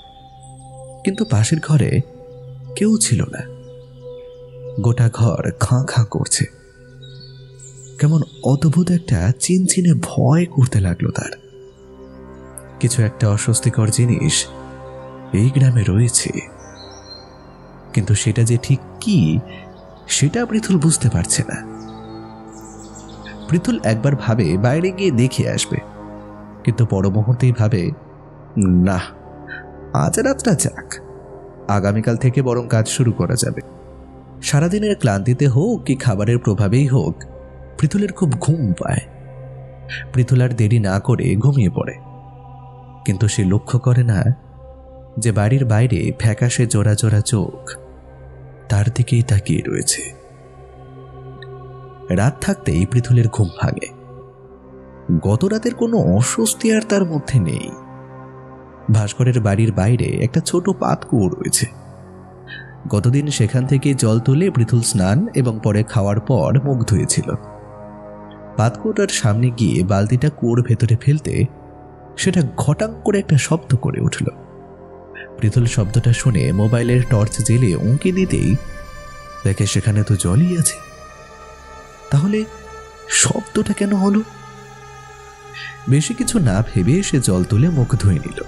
কিন্তু পাশের ঘরে কেউ ছিল না। গোটা ঘর খাঁ খাঁ করছে। কেমন অদ্ভুত একটা চিনচিনে ভয় করতে লাগলো তার। কিছু একটা অস্বস্তিকর জিনিস এই গ্রামে রয়েছে, কিন্তু সেটা যে ঠিক কি সেটা পৃথুল বুঝতে পারছে না। পৃথুল একবার ভাবে বাইরে গিয়ে দেখে আসবে, কিন্তু পর মুহূর্তেই ভাবে, না, আজ রাতটা যাক, আগামীকাল থেকে বরং কাজ শুরু করা যাবে। সারাদিনের ক্লান্তিতে হোক কি খাবারের প্রভাবেই হোক, পৃথুলের খুব ঘুম পায়। পৃথুল আর দেরি না করে ঘুমিয়ে পড়ে। কিন্তু সে লক্ষ্য করে না যে বাড়ির বাইরে ফ্যাকাশে জোড়া জোড়া চোখ তার দিকেই তাকিয়ে রয়েছে। রাত থাকতেই পৃথুলের ঘুম ভাঙে। গত রাতের কোনো অস্বস্তি আর তার মধ্যে নেই। ভাস্করের বাড়ির বাইরে একটা ছোট পাতকুয়ো রয়েছে। গতদিন সেখান থেকে জল তুলে পৃথুল স্নান এবং পরে খাওয়ার পর মুখ ধুয়েছিল। পাতকুয়োটার সামনে গিয়ে বালতিটা কুয়োর ভেতরে ফেলতে সেটা ঘটাং করে একটা শব্দ করে উঠল। পৃথুল শব্দটা শুনে মোবাইলের টর্চ জ্বেলে উঁকি দিতেই দেখে সেখানে তো জলই আছে। তাহলে শব্দটা কেন হলো? বেশি কিছু না ভেবে সে জল তুলে মুখ ধুয়ে নিল।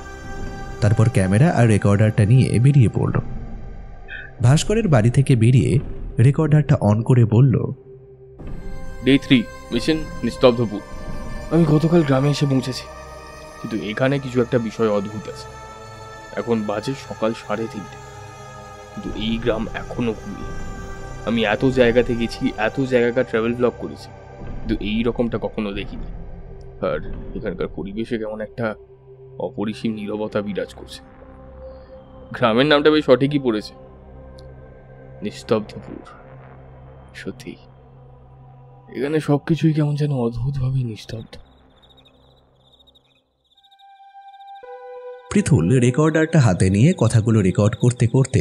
তারপর ক্যামেরা আর রেকর্ডারটা নিয়ে বেরিয়ে পড়ল। ভাস্করের বাড়ি থেকে বেরিয়ে রেকর্ডারটা অন করে বলল, ডে 3 মিশন নিস্তব্ধপুর। আমি গতকাল গ্রামে এসে পৌঁছেছি, কিন্তু এখানে কিছু একটা বিষয় অদ্ভুত আছে। এখন বাজে সকাল 3:30, কিন্তু এই গ্রাম এখনো ঘুমিয়ে। আমি এত জায়গাতে গেছি, এত জায়গাকার ট্রাভেল ব্লগ করেছি, কিন্তু এই রকমটা কখনো দেখিনি। আর এখানকার পরিবেশে কেমন একটা অপরিসীম নীরবতা বিরাজ করছে। গ্রামের নামটা বেশ সঠিকই পড়েছে, নিস্তব্ধপুর। সত্যি এখানে সবকিছুই কেমন যেন অদ্ভুতভাবে নিস্তব্ধ। পৃথুল রেকর্ডারটা হাতে নিয়ে কথাগুলো রেকর্ড করতে করতে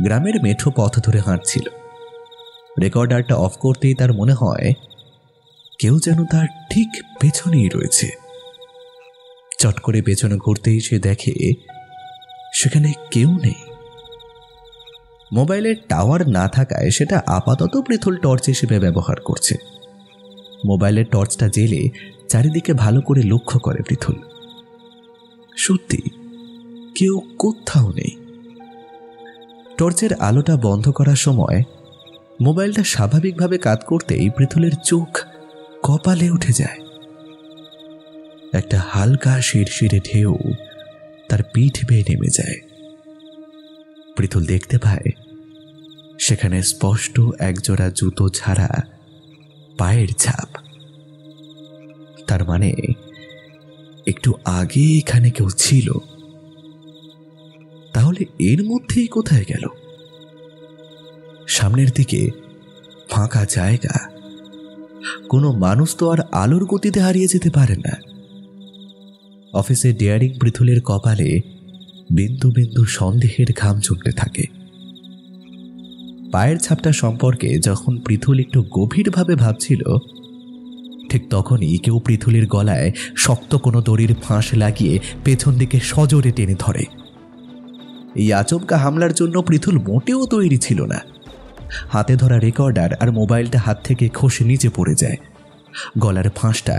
গ্রামের মেঠো পথ ধরে হাঁটছিল। রেকর্ডারটা অফ করতেই তার মনে হয় কেউ যেন তার ঠিক পেছনেই রয়েছে। চট করে পেছনে ঘুরতেই সে দেখে সেখানে কেউ নেই। মোবাইলের টাওয়ার না থাকায় সেটা আপাতত পৃথুল টর্চ হিসেবে ব্যবহার করছে। মোবাইলের টর্চটা জ্বেলে চারিদিকে ভালো করে লক্ষ্য করে পৃথুল। সত্যি কেউ কোথাও নেই। টর্চের আলোটা বন্ধ করার সময় মোবাইলটা স্বাভাবিকভাবে কাজ করতেই পৃথুলের চোখ কপালে উঠে যায়। একটা হালকা শিরশিরে ঢেউ তার পিঠ বেয়ে নেমে যায়। পৃথুল দেখতে পায় সেখানে স্পষ্ট একজোড়া জুতো ছাড়া পায়ের ছাপ। তার মানে একটু আগে এখানে কেউ ছিল। তাহলে এর মধ্যেই কোথায় গেল? সামনের দিকে ফাঁকা জায়গা, কোনো মানুষ তো আর আলোর গতিতে হারিয়ে যেতে পারে না। অফিসে ডেয়ারিং পৃথুলের কপালে বিন্দু বিন্দু সন্দেহের ঘাম জমতে থাকে। পায়ের ছাপটা সম্পর্কে যখন পৃথুল একটু গভীরভাবে ভাবছিল, ঠিক তখনই কেউ পৃথুলের গলায় শক্ত কোনো দড়ির ফাঁস লাগিয়ে পেছন দিকে সজোরে টেনে ধরে। এই আচমকা হামলার জন্য পৃথুল মোটেও তৈরি ছিল না। হাতে ধরা রেকর্ডার আর মোবাইলটা হাত থেকে খসে নিচে পড়ে যায়। গলার ফাঁসটা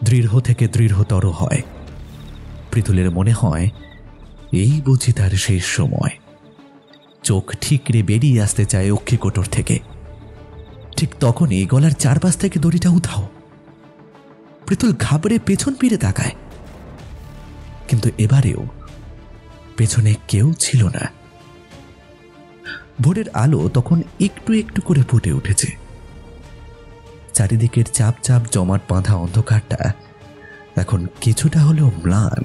দৃঢ় থেকে দৃঢ়তর হয়। পৃথুলের মনে হয় এই বুঝি তার শেষ সময়। চোখ ঠিকরে বেরিয়ে আসতে চায় অক্ষিকোটর থেকে। ঠিক তখনই গলার চারপাশ থেকে দড়িটা উধাও। পৃথুল ঘাবড়ে পেছন ফিরে তাকায়, কিন্তু এবারেও পেছনে কেউ ছিল না। ভোরের আলো তখন একটু একটু করে ফুটে উঠেছে। চারিদিকের চাপ চাপ জমাট বাঁধা অন্ধকারটা এখন কিছুটা হলেও ম্লান।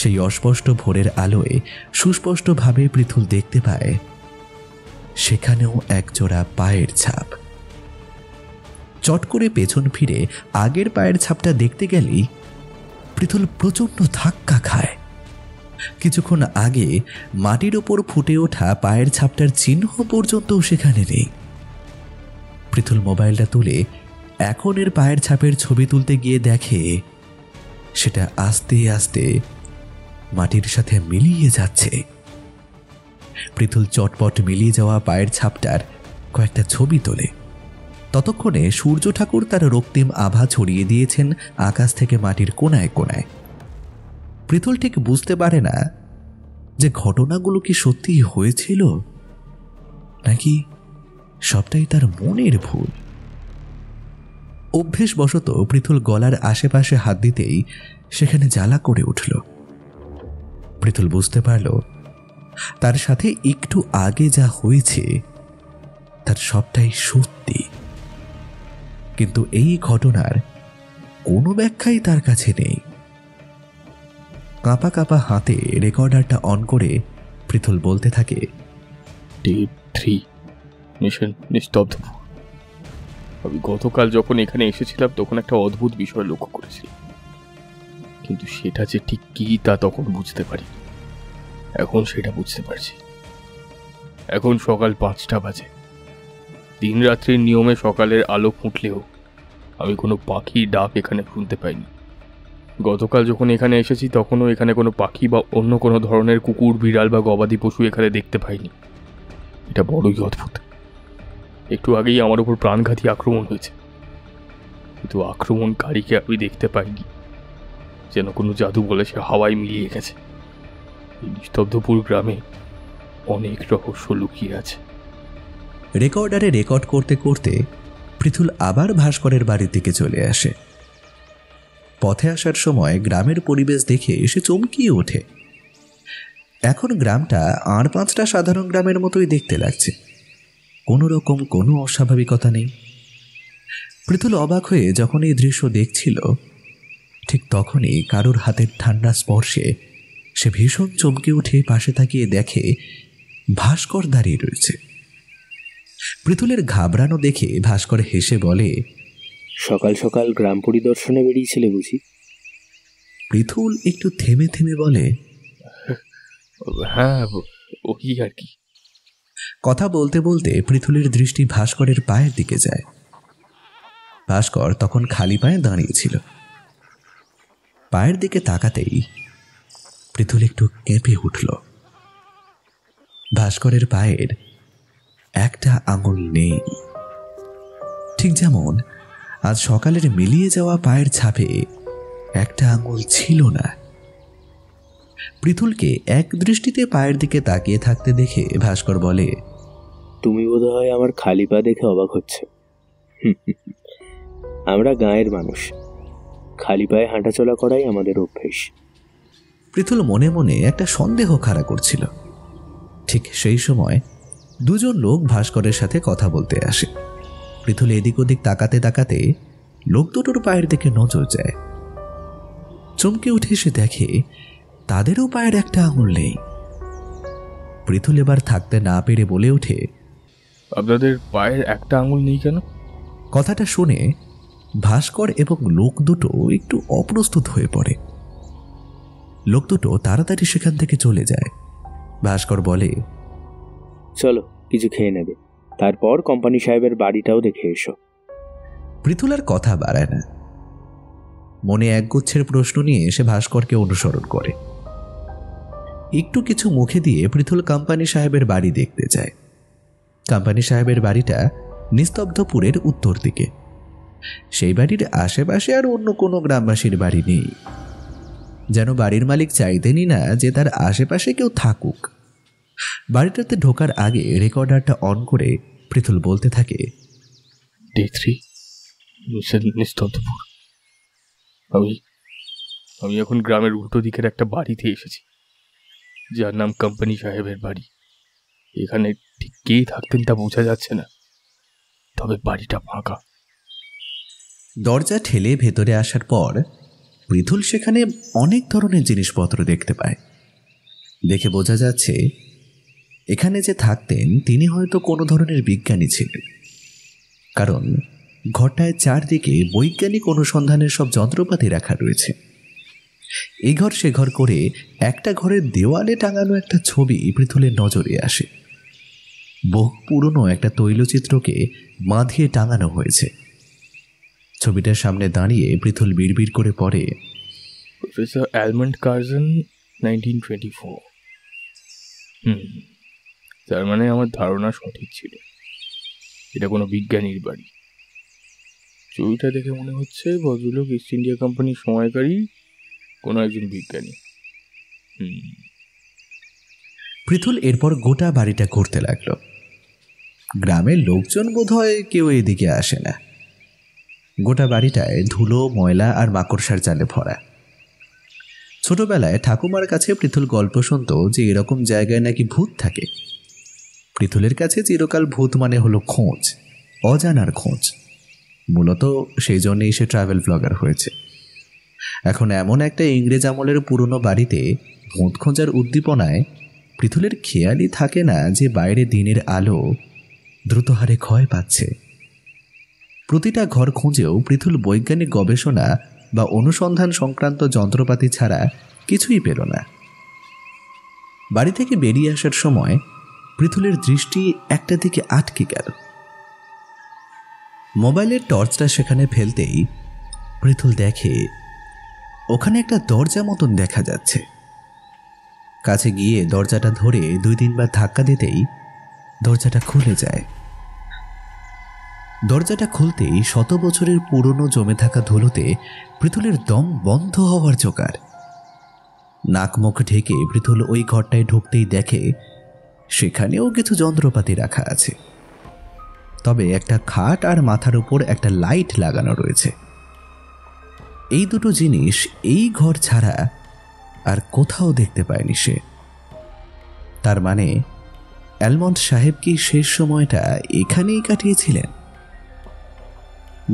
সেই অস্পষ্ট ভোরের আলোয় সুস্পষ্টভাবে পৃথুল দেখতে পায় সেখানেও একজোড়া পায়ের ছাপ। চট করে পেছন ফিরে আগের পায়ের ছাপটা দেখতে গেলেই পৃথুল প্রচণ্ড ধাক্কা খায়। কিছুক্ষণ আগে মাটির ওপর ফুটে ওঠা পায়ের ছাপটার চিহ্ন পর্যন্তও সেখানে নেই। পৃথুল মোবাইলটা তুলে এখন এর পায়ের ছাপের ছবি তুলতে গিয়ে দেখে সেটা আস্তে আস্তে মাটির সাথে মিলিয়ে যাচ্ছে। পৃথুল চটপট মিলিয়ে যাওয়া পায়ের ছাপটার কয়েকটা ছবি তোলে। ততক্ষণে সূর্য ঠাকুর তার রক্তিম আভা ছড়িয়ে দিয়েছেন আকাশ থেকে মাটির কোনায় কোনায়। পৃথুল ঠিক বুঝতে পারে না যে ঘটনাগুলো কি সত্যি হয়েছিল নাকি সবটাই তার মনের ভুল। অভ্যেসবশত পৃথুল গলার আশেপাশে হাত দিতেই সেখানে জ্বালা করে উঠল। পৃথুল বুঝতে পারল তার সাথে একটু আগে যা হয়েছে তার সবটাই সত্যি, কিন্তু এই ঘটনার কোনো ব্যাখ্যাই তার কাছে নেই। কাঁপা কাঁপা হাতে রেকর্ডারটা অন করে পৃথুল বলতে থাকে, ডে 3 মিশন নিস্তব্ধপুর। আমি গতকাল যখন এখানে এসেছিলাম তখন একটা অদ্ভুত বিষয় লক্ষ্য করেছি, কিন্তু সেটা যে ঠিক কি তা তখন বুঝতে পারি। এখন সেটা বুঝতে পারছি। এখন সকাল 5টা বাজে। দিন রাত্রির নিয়মে সকালের আলো ফুটলেও আমি কোনো পাখি ডাক এখানে শুনতে পাইনি। গতকাল যখন এখানে এসেছি তখনও এখানে কোনো পাখি বা অন্য কোনো ধরনের কুকুর, বিড়াল বা গবাদি পশু এখানে দেখতে পাইনি। এটা বড়ই অদ্ভুত। একটু আগেই আমার উপর প্রাণঘাতী আক্রমণ হয়েছে, কিন্তু আক্রমণকারীকে আমি দেখতে পাইনি। যেন কোনো জাদু বলে সে হাওয়ায় মিলিয়ে গেছে। এই নিস্তব্ধপুর গ্রামে অনেক রহস্য লুকিয়ে আছে। রেকর্ডারে রেকর্ড করতে করতে পৃথুল আবার ভাস্করের বাড়ির দিকে চলে আসে। পথে আসার সময় গ্রামের পরিবেশ দেখে এসে চমকিয়ে ওঠে। এখন গ্রামটা আর 5টা সাধারণ গ্রামের মতোই দেখতে লাগছে। কোনো রকম কোনো অস্বাভাবিকতা নেই। পৃথুল অবাক হয়ে যখন এই দৃশ্য দেখছিল, ঠিক তখনই কারোর হাতের ঠান্ডা স্পর্শে সে ভীষণ চমকে উঠে পাশে তাকিয়ে দেখে ভাস্কর দাঁড়িয়ে রয়েছে। পৃথুলের ঘাবড়ানো দেখে ভাস্কর হেসে বলে, সকাল সকাল গ্রাম পরিদর্শনে বেরিয়েছিলে বুঝি? পৃথুল একটু থেমে থেমে বলে, হ্যাঁ ওই আর কি। কথা বলতে বলতে পৃথুলের দৃষ্টি ভাস্করের পায়ের দিকে যায়। ভাস্কর তখন খালি পায়ে দাঁড়িয়েছিল। পায়ের দিকে তাকাতেই পৃথুল একটু কেঁপে উঠল। ভাস্করের পায়ের একটা আঙুল নেই, ঠিক যেমন আজ সকালের মিলিয়ে যাওয়া পায়ের ছাপে একটা আঙুল ছিল না। পৃথুলকে এক দৃষ্টিতে পায়ের দিকে তাকিয়ে থাকতে দেখে ভাস্কর বলে, তুমি বোধহয় আমার খালি পা দেখে অবাক হচ্ছে। আমরা গাঁয়ের মানুষ, খালি পায়ে হাঁটাচলা করাই আমাদের অভ্যেস। পৃথুল মনে মনে একটা সন্দেহ খাড়া করছিল। ঠিক সেই সময় দুজন লোক ভাস্করের সাথে কথা বলতে আসে। পৃথুল এদিক ওদিক তাকাতে তাকাতে লোক দুটোর পায়ের দিকে নজর যায়। চমকে উঠে সে দেখে তাদেরও পায়ের একটা আঙুল নেই। পৃথুল এবার থাকতে না পেরে বলে ওঠে, আপনাদের পায়ের একটা আঙুল নেই কেন? কথাটা শুনে ভাস্কর এবং লোক দুটো একটু অপ্রস্তুত হয়ে পড়ে। লোক দুটো তাড়াতাড়ি সেখান থেকে চলে যায়। ভাস্কর বলে, চলো কিছু খেয়ে নেবে, তারপর কোম্পানি সাহেবের বাড়িটাও দেখে এসো। পৃথুল আর কথা বাড়ায় না। মনে একগুচ্ছের প্রশ্ন নিয়ে এসে ভাস্করকে অনুসরণ করে। একটু কিছু মুখে দিয়ে পৃথুল কোম্পানি সাহেবের বাড়ি দেখতে যায়। কোম্পানি সাহেবের বাড়িটা নিস্তব্ধপুরের উত্তর দিকে। সেই বাড়ির আশেপাশে আর অন্য কোনো গ্রামবাসীর বাড়ি নেই। যেন বাড়ির মালিক চাইতেনই না যে তার আশেপাশে কেউ থাকুক। বাড়িটাতে ঢোকার আগে রেকর্ডারটা অন করে পৃথুল বলতে থাকে, ডে 3 নিস্তব্ধপুর। আমি এখন গ্রামের উল্টো দিকের একটা বাড়িতে এসেছি, যার নাম কোম্পানি সাহেবের বাড়ি। এখানে ঠিক কে থাকতেন তা বোঝা যাচ্ছে না, তবে বাড়িটা ফাঁকা। দরজা ঠেলে ভেতরে আসার পর পৃথুল সেখানে অনেক ধরনের জিনিসপত্র দেখতে পায়। দেখে বোঝা যাচ্ছে এখানে যে থাকতেন তিনি হয়তো কোনো ধরনের বিজ্ঞানী ছিলেন, কারণ ঘরটায় চারদিকে বৈজ্ঞানিক অনুসন্ধানের সব যন্ত্রপাতি রাখা রয়েছে। এই ঘর সে ঘর করে একটা ঘরের দেওয়ালে টাঙানো একটা ছবি পৃথুলের নজরে আসে। বহু পুরনো একটা তৈলচিত্রকে বাঁধিয়ে টাঙানো হয়েছে। ছবিটার সামনে দাঁড়িয়ে পৃথুল বিড়বিড় করে পড়ে, প্রফেসর অ্যালমন্ড কার্জন 1924। তার মানে আমার ধারণা সঠিক ছিল, এটা কোনো বিজ্ঞানীর বাড়ি। ছবিটা দেখে মনে হচ্ছে ভদ্রলোক ইস্ট ইন্ডিয়া কোম্পানির সময়কারী কোনো একজন বিজ্ঞানী। পৃথুল এরপর গোটা বাড়িটা ঘুরতে লাগলো। গ্রামের লোকজন বোধহয় কেউ এদিকে আসে না। গোটা বাড়িটায় ধুলো, ময়লা আর মাকড়সার জালে ভরা। ছোটবেলায় ঠাকুমার কাছে পৃথুল গল্প শুনত যে এরকম জায়গায় নাকি ভূত থাকে। পৃথুলের কাছে চিরকাল ভূত মানে হলো খোঁজ, অজানার খোঁজ। মূলত সেই জন্যই সে ট্রাভেল ব্লগার হয়েছে। এখন এমন একটা ইংরেজ আমলের পুরনো বাড়িতে ভূত খোঁজার উদ্দীপনায় পৃথুলের খেয়ালই থাকে না যে বাইরে দিনের আলো দ্রুত হারে ক্ষয় পাচ্ছে। প্রতিটা ঘর খুঁজেও পৃথুল বৈজ্ঞানিক গবেষণা বা অনুসন্ধান সংক্রান্ত যন্ত্রপাতি ছাড়া কিছুই পেল না। বাড়ি থেকে বেরিয়ে আসার সময় পৃথুলের দৃষ্টি একটা দিকে আটকে গেল। মোবাইলের টর্চটা সেখানে ফেলতেই পৃথুল দেখে ওখানে একটা দরজা মতন দেখা যাচ্ছে। কাছে গিয়ে দরজাটা ধরে 2-3 বার ধাক্কা দিতেই দরজাটা খুলে যায়। দরজাটা খুলতেই 100 বছরের পুরনো জমে থাকা ধুলোতে পৃথুলের দম বন্ধ হওয়ার জোগাড়। নাক মুখ ঢেকে পৃথুল ওই ঘরটায় ঢুকতেই দেখে সেখানেও কিছু যন্ত্রপাতি রাখা আছে, তবে একটা খাট আর মাথার উপর একটা লাইট লাগানো রয়েছে। এই দুটো জিনিস এই ঘর ছাড়া আর কোথাও দেখতে পায়নি সে। তার মানে অ্যালমন্ড সাহেব কি শেষ সময়টা এখানেই কাটিয়েছিলেন?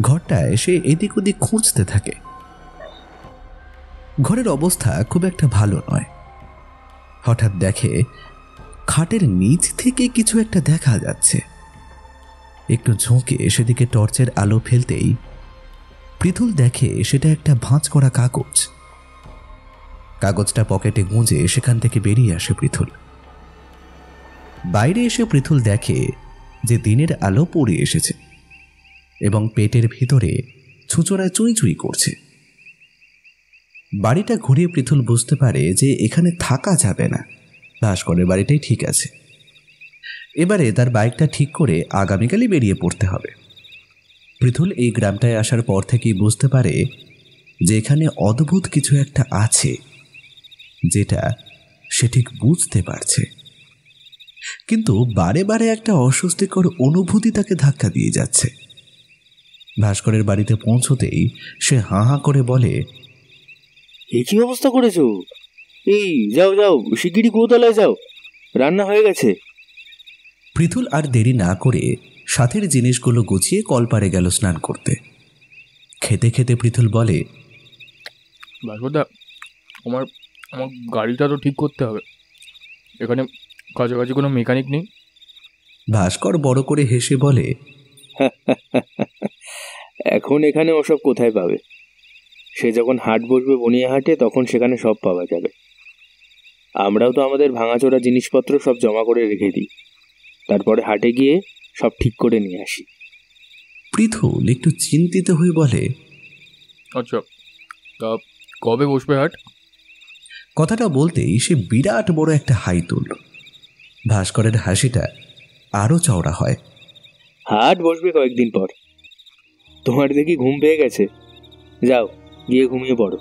ঘরটায় সে এদিক ওদিক খুঁজতে থাকে। ঘরের অবস্থা খুব একটা ভালো নয়। হঠাৎ দেখে খাটের নিচ থেকে কিছু একটা দেখা যাচ্ছে। একটু ঝুঁকে সেদিকে টর্চের আলো ফেলতেই পৃথুল দেখে সেটা একটা ভাঁজ করা কাগজ। কাগজটা পকেটে গুঁজে সেখান থেকে বেরিয়ে আসে পৃথুল। বাইরে এসে পৃথুল দেখে যে দিনের আলো পড়ে এসেছে এবং পেটের ভিতরে ছুঁচোড়ায় চুই চুই করছে। বাড়িটা ঘুরিয়ে পৃথুল বুঝতে পারে যে এখানে থাকা যাবে না, ভাস্করের বাড়িটাই ঠিক আছে। এবারে তার বাইকটা ঠিক করে আগামীকালই বেরিয়ে পড়তে হবে। পৃথুল এই গ্রামটায় আসার পর থেকেই বুঝতে পারে যে এখানে অদ্ভুত কিছু একটা আছে। যেটা সে ঠিক বুঝতে পারছে। কিন্তু বারে বারে একটা অস্বস্তিকর অনুভূতি তাকে ধাক্কা দিয়ে যাচ্ছে। ভাস্করের বাড়িতে পৌঁছতেই সে হাঁ হাঁ করে বলে, এ কি অবস্থা করেছো? এই যাও যাও, শিগগিরই গোতলায় যাও, রান্না হয়ে গেছে। পৃথুল আর দেরি না করে সাথের জিনিসগুলো গুছিয়ে কলপারে গেল স্নান করতে। খেতে খেতে পৃথুল বলে, ভাস্করদা, আমার আমার গাড়িটা তো ঠিক করতে হবে। এখানে কাছাকাছি কোনো মেকানিক নেই? ভাস্কর বড় করে হেসে বলে, এখন এখানে ওসব কোথায় পাবে? সে যখন হাট বসবে বনিয়াহাটে, তখন সেখানে সব পাওয়া যাবে। আমরাও তো আমাদের ভাঙাচোরা জিনিসপত্র সব জমা করে রেখে দিই, তারপরে হাটে গিয়ে সব ঠিক করে নিয়ে আসি। পৃথুল একটু চিন্তিত হয়ে বলে, আচ্ছা, তা কবে বসবে হাট? কথাটা বলতেই সে বিরাট বড় একটা হাই তুলল। ভাস্করের হাসিটা আরো চওড়া হয়। হাট বসবে কয়েকদিন পর। তোমার দেখি ঘুম পেয়ে গেছে, যাও গিয়ে ঘুমিয়ে পড়ো।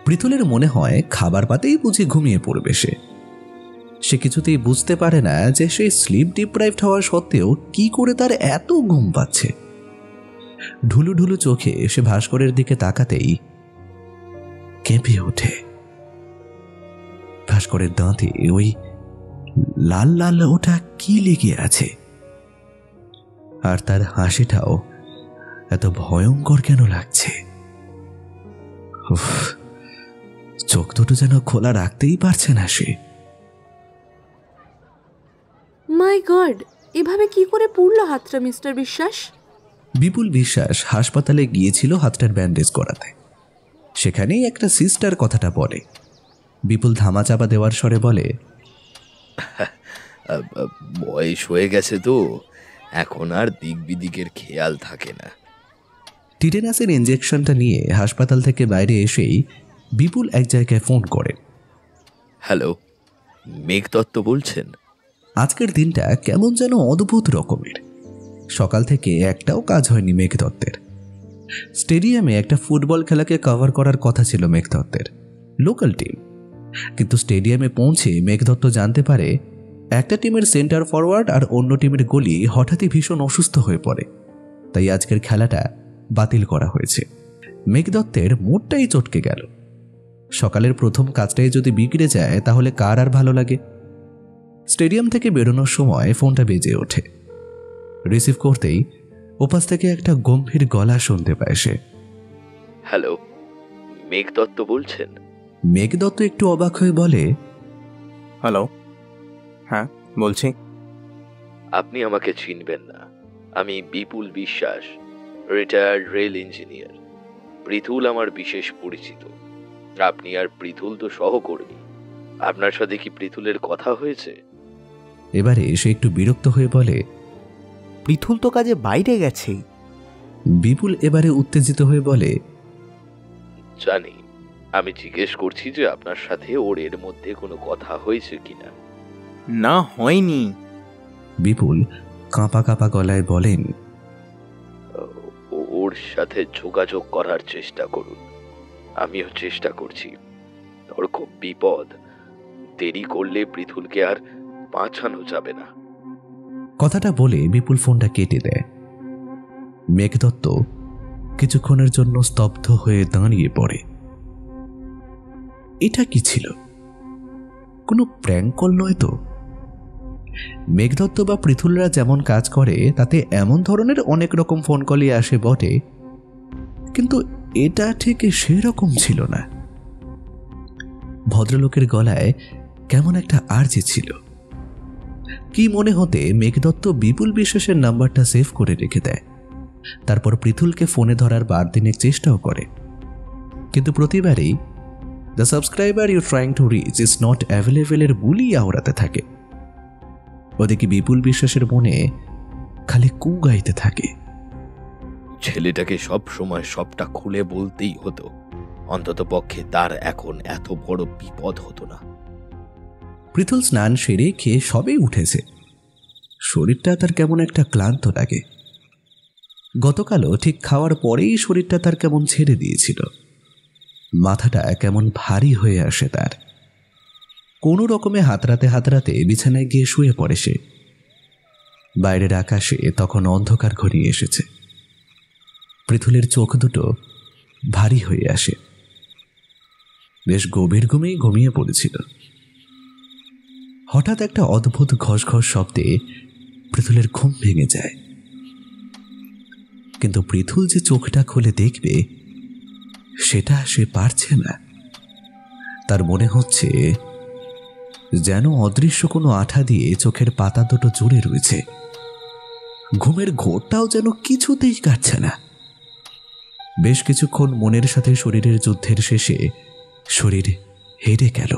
পৃথুলের মনে হয় খাবার পাতেই বুঝি ঘুমিয়ে পড়বে সে কিছুতেই বুঝতে পারে না যে সে স্লিপ ডিপ্রাইভড হওয়া সত্ত্বেও কি করে তার এত ঘুম পাচ্ছে। ঢুলু ঢুলু চোখে সে ভাস্করের দিকে তাকাতেই কেঁপে ওঠে। ভাস্করের দাঁতে ওই লাল লাল ওটা কি লেগে আছে, আর তার হাসিটাও এত ভয়ঙ্কর কেন লাগছে? চোখ দুটো যেন খোলা রাখতেই পারছে না সে। মাই গড, এভাবে কি করে পুড়লো হাতটা মিস্টার বিশ্বাস? বিপুল বিশ্বাস হাসপাতালে গিয়েছিল হাতটার ব্যান্ডেজ করাতে। সেখানেই একটা সিস্টার কথাটা বলে। বিপুল ধামাচাপা দেওয়ার স্বরে বলে, বয়স হয়ে গেছে তো, এখন আর দিক বিদিকের খেয়াল থাকে না। টিটেনাসের ইঞ্জেকশনটা নিয়ে হাসপাতাল থেকে বাইরে এসেই বিপুল এক জায়গায় ফোন করে। হ্যালো, মেঘ দত্ত বলছেন? আজকের দিনটা কেমন যেন অদ্ভুত রকমের। সকাল থেকে একটাও কাজ হয়নি মেঘ দত্তের। স্টেডিয়ামে একটা ফুটবল খেলাকে কভার করার কথা ছিল মেঘ দত্তের, লোকাল টিম। কিন্তু স্টেডিয়ামে পৌঁছে মেঘ দত্ত জানতে পারে একটা টিমের সেন্টার ফরওয়ার্ড আর অন্য টিমের গোলি হঠাৎই ভীষণ অসুস্থ হয়ে পড়ে। তাই আজকের খেলাটা বাতিল করা হয়েছে। মেঘ দত্তের মুডটাই চটকে গেল। সকালের প্রথম কাজটাই যদি বিগড়ে যায় তাহলে কার আর ভালো লাগে? স্টেডিয়াম থেকে বেরোনোর সময় ফোনটা বেজে ওঠে। রিসিভ করতেই ওপাশ থেকে একটা গম্ভীর গলা শুনতে পায় সে। হ্যালো, মেঘ দত্ত বলছেন? মেঘ দত্ত একটু অবাক হয়ে বলে, হ্যালো, হ্যাঁ বলছি। আপনি আমাকে চিনবেন না, আমি বিপুল বিশ্বাস, রিটায়ার্ড রেল ইঞ্জিনিয়ার। পৃথুল আমার বিশেষ পরিচিত। আপনি আর পৃথুল তো সহকর্মী। আপনার সাথে কি পৃথুলের কথা হয়েছে? এবারে সে একটু বিরক্ত হয়ে বলে, পৃথুল তো কাজে বাইরে গেছে। বিপুল এবারে উত্তেজিত হয়ে বলে, জানি, আমি জিজ্ঞেস করছি যে আপনার সাথে ওর এর মধ্যে কোনো কথা হয়েছে কিনা। না, হয়নি। বিপুল কাঁপা কাঁপা গলায় বলেন, ওর সাথে যোগাযোগ করার চেষ্টা করুন। আমিও চেষ্টা করছি। ওর খুব বিপদ। দেরি করলে পৃথুলকে আর বাঁচানো যাবে না। কথাটা বলে বিপুল ফোনটা কেটে দেয়। মেঘ দত্ত কিছুক্ষণের জন্য স্তব্ধ হয়ে দাঁড়িয়ে পড়ে। এটা কি ছিল? কোনো প্র্যাঙ্ক কল নয় তো? মেঘ দত্ত বা পৃথুলরা যেমন কাজ করে তাতে এমন ধরনের অনেক রকম ফোন কলই আসে বটে, কিন্তু এটা ঠিক সেরকম ছিল না। ভদ্রলোকের গলায় কেমন একটা আর্জি ছিল। কি মনে হতে মেঘ দত্ত বিপুল বিশ্বাসের নাম্বারটা সেভ করে রেখে দেয়। তারপর পৃথুলকে ফোনে ধরার বার দিনের চেষ্টাও করে, কিন্তু প্রতিবারই the subscriber you trying to reach is not available এর বুলি আওড়াতে থাকে। ওদিকে বিপুল বিশ্বাসের মনে খালি কু গাইতে থাকে। ছেলেটাকে সব সময় সবটা খুলে বলতেই হতো, অন্তত পক্ষে তার এখন এত বড় বিপদ হতো না। পৃথুল স্নান সেরে খেয়ে সবেই উঠেছে। শরীরটা তার কেমন একটা ক্লান্ত লাগে। গতকালও ঠিক খাওয়ার পরেই শরীরটা তার কেমন ছেড়ে দিয়েছিল। মাথাটা কেমন ভারী হয়ে আসে তার। কোনো রকমে হাতড়াতে হাতড়াতে বিছানায় গিয়ে শুয়ে পড়ে সে। বাইরের আকাশে তখন অন্ধকার ঘনিয়ে এসেছে। পৃথুলের চোখ দুটো ভারী হয়ে আসে। বেশ গভীর ঘুমেই ঘুমিয়ে পড়েছিল। হঠাৎ একটা অদ্ভুত ঘসঘস শব্দে পৃথুলের ঘুম ভেঙে যায়। কিন্তু পৃথুল যে চোখটা খুলে দেখবে সেটা সে পারছে না। তার মনে হচ্ছে যেন অদৃশ্য কোনো আঠা দিয়ে চোখের পাতা দুটো জুড়ে রয়েছে। ঘুমের ঘোরটাও যেন কিছুতেই কাটছে না। বেশ কিছুক্ষণ মনের সাথে শরীরের যুদ্ধের শেষে শরীর হেরে গেল।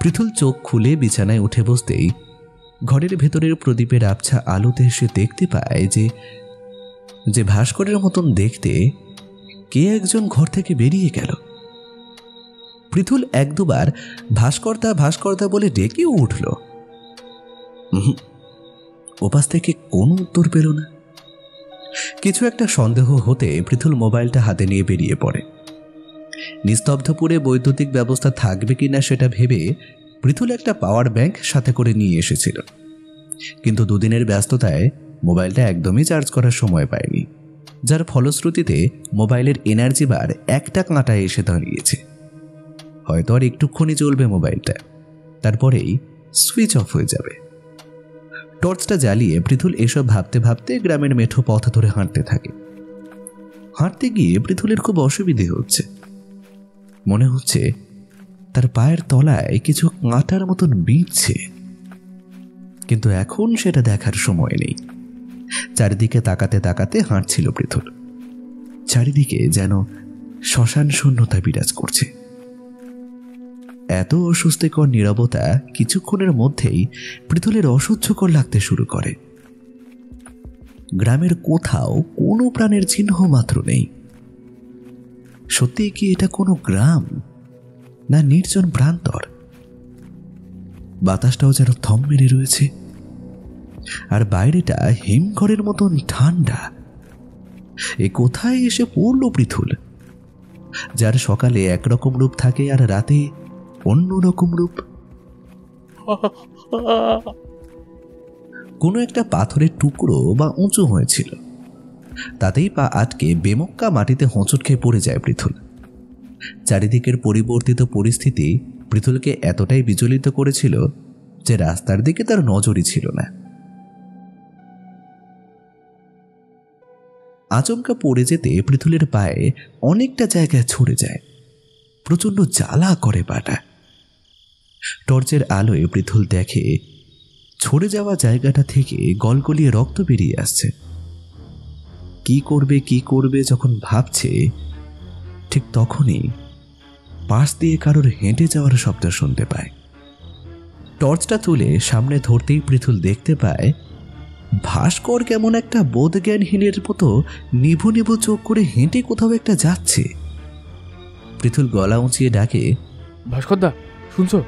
পৃথুল চোখ খুলে বিছানায় উঠে বসতেই ঘরের ভেতরের প্রদীপের আবছা আলোতে সে দেখতে পায় যে ভাস্করের মতন দেখতে কে একজন ঘর থেকে বেরিয়ে গেল। পৃথুল এক দুবার ভাস্কর্তা ভাস্কর্তা বলে ডেকেও উঠল। ওপাশ থেকে কোনো উত্তর পেল না। কিছু একটা সন্দেহ হতে পৃথুল মোবাইলটা হাতে নিয়ে বেরিয়ে পড়ে। নিস্তব্ধপুরে বৈদ্যুতিক ব্যবস্থা থাকবে কিনা সেটা ভেবে পৃথুল একটা পাওয়ার ব্যাংক সাথে করে নিয়ে এসেছিল। কিন্তু দুদিনের ব্যস্ততায় মোবাইলটা একদমই চার্জ করার সময় পায়নি, যার ফলশ্রুতিতে মোবাইলের এনার্জি বার একটা কাঁটায় এসে দাঁড়িয়েছে। হয়তো আর একটুক্ষণই চলবে মোবাইলটা, তারপরেই সুইচ অফ হয়ে যাবে। টর্চটা জ্বালিয়ে পৃথুল এসব ভাবতে ভাবতে গ্রামের মেঠো পথ ধরে হাঁটতে থাকে। হাঁটতে গিয়ে পৃথুলের খুব অসুবিধে হচ্ছে। মনে হচ্ছে তার পায়ের তলায় কিছু কাঁটার মতন বিঁধছে, কিন্তু এখন সেটা দেখার সময় নেই। চারিদিকে তাকাতে তাকাতে হাঁটছিল পৃথুল। চারিদিকে যেন শ্মশান শূন্যতা বিরাজ করছে। এত অস্বস্তিকর নীরবতা কিছুক্ষণের মধ্যেই পৃথুলের অসহ্যকর লাগতে শুরু করে। গ্রামের কোথাও কোনো প্রাণের চিহ্ন মাত্র নেই। সত্যি কি এটা কোনো গ্রাম, না নির্জন প্রান্তর? বাতাসটাও যেন থম মেরে রয়েছে, আর বাইরেটা হিমঘরের মতন ঠান্ডা। এ কোথায় এসে পড়ল পৃথুল, যার সকালে একরকম রূপ থাকে আর রাতে অন্য রকম রূপ? কোনো একটা পাথরের টুকরো বা উঁচু হয়েছিল, তাতেই পা আটকে বেমক্কা মাটিতে হোঁচট খেয়ে পড়ে যায় পৃথুল। চারিদিকের পরিবর্তিত পরিস্থিতি পৃথুলকে এতটাই বিচলিত করেছিল যে রাস্তার দিকে তার নজরই ছিল না। আচমকা পড়ে যেতে পৃথুলের পায়ে অনেকটা জায়গায় ছড়ে যায়। প্রচণ্ড জ্বালা করে পাটা। টর্চের আলোয় পৃথুল দেখে ছড়ে যাওয়া জায়গাটা থেকে গলগলিয়ে রক্ত বেরিয়ে আসছে। কি করবে যখন ভাবছে, ঠিক তখনই পাশ দিয়ে কারোর হেঁটে যাওয়ার শব্দ শুনতে পায়। টর্চটা তুলে সামনে ধরতেই পৃথুল দেখতে পায় ভাস্কর কেমন একটা বোধজ্ঞানহীনের মতো নিভু নিভু চোখ করে হেঁটে কোথাও একটা যাচ্ছে। পৃথুল গলা উঁচিয়ে ডাকে, ভাস্করদা শুনছো?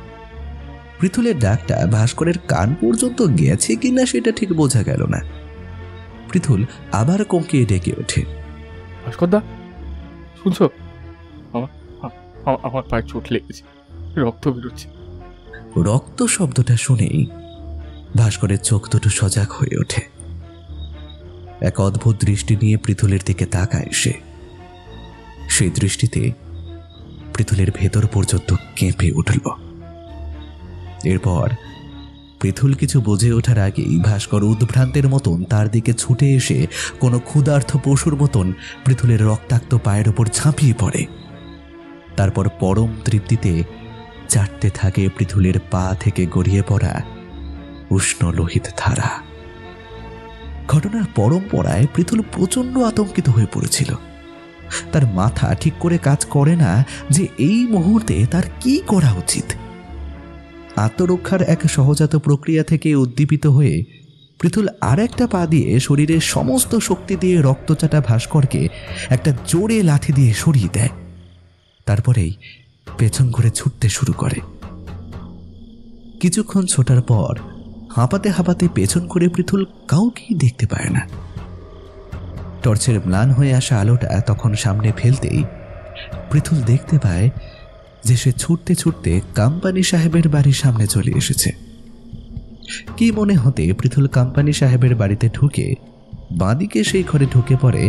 পৃথুলের ডাকটা ভাস্করের কান পর্যন্ত গেছে কিনা সেটা ঠিক বোঝা গেল না। পৃথুল আবার কমকিয়ে ডেকে ওঠে, ভাস্করদা শুনছো? আমার পায়ে চোট লেগেছে, রক্ত বেরোচ্ছে। রক্ত শব্দটা শুনেই ভাস্করের চোখ দুটো সজাগ হয়ে ওঠে। এক অদ্ভুত দৃষ্টি নিয়ে পৃথুলের দিকে তাকায় সে। সেই দৃষ্টিতে পৃথুলের ভেতর পর্যন্ত কেঁপে উঠল। এরপর পৃথুল কিছু বুঝে ওঠার আগেই ভাস্কর উদ্ভ্রান্তের মতন তার দিকে ছুটে এসে কোনো ক্ষুধার্ত পশুর মতন পৃথুলের রক্তাক্ত পায়ের ওপর ঝাঁপিয়ে পড়ে। তারপর পরম তৃপ্তিতে চাটতে থাকে পৃথুলের পা থেকে গড়িয়ে পড়া উষ্ণ লোহিত ধারা। ঘটনার পরম্পরায় পৃথুল প্রচণ্ড আতঙ্কিত হয়ে পড়েছিল। তার মাথা ঠিক করে কাজ করে না যে এই মুহূর্তে তার কি করা উচিত। আত্মরক্ষার এক সহজাত প্রক্রিয়া থেকে উদ্দীপিত হয়ে পৃথুল আর একটা পা দিয়ে শরীরের সমস্ত শক্তি দিয়ে রক্তচাটা ভাস্করকে একটা জোরে লাথি দিয়ে সরিয়ে দেয়। তারপরেই পেছন ঘুরে ছুটতে শুরু করে। কিছুক্ষণ ছোটার পর হাঁপাতে হাঁপাতে পেছন করে পৃথুল কাউকেই দেখতে পায় না। টর্চের ম্লান হয়ে আসা আলোটা তখন সামনে ফেলতেই পৃথুল দেখতে পায় যে সে ছুটতে ছুটতে কোম্পানি সাহেবের বাড়ির সামনে চলে এসেছে। কি মনে হতে পৃথুল কোম্পানি সাহেবের বাড়িতে ঢুকে বাঁদিকে সেই ঘরে ঢুকে পড়ে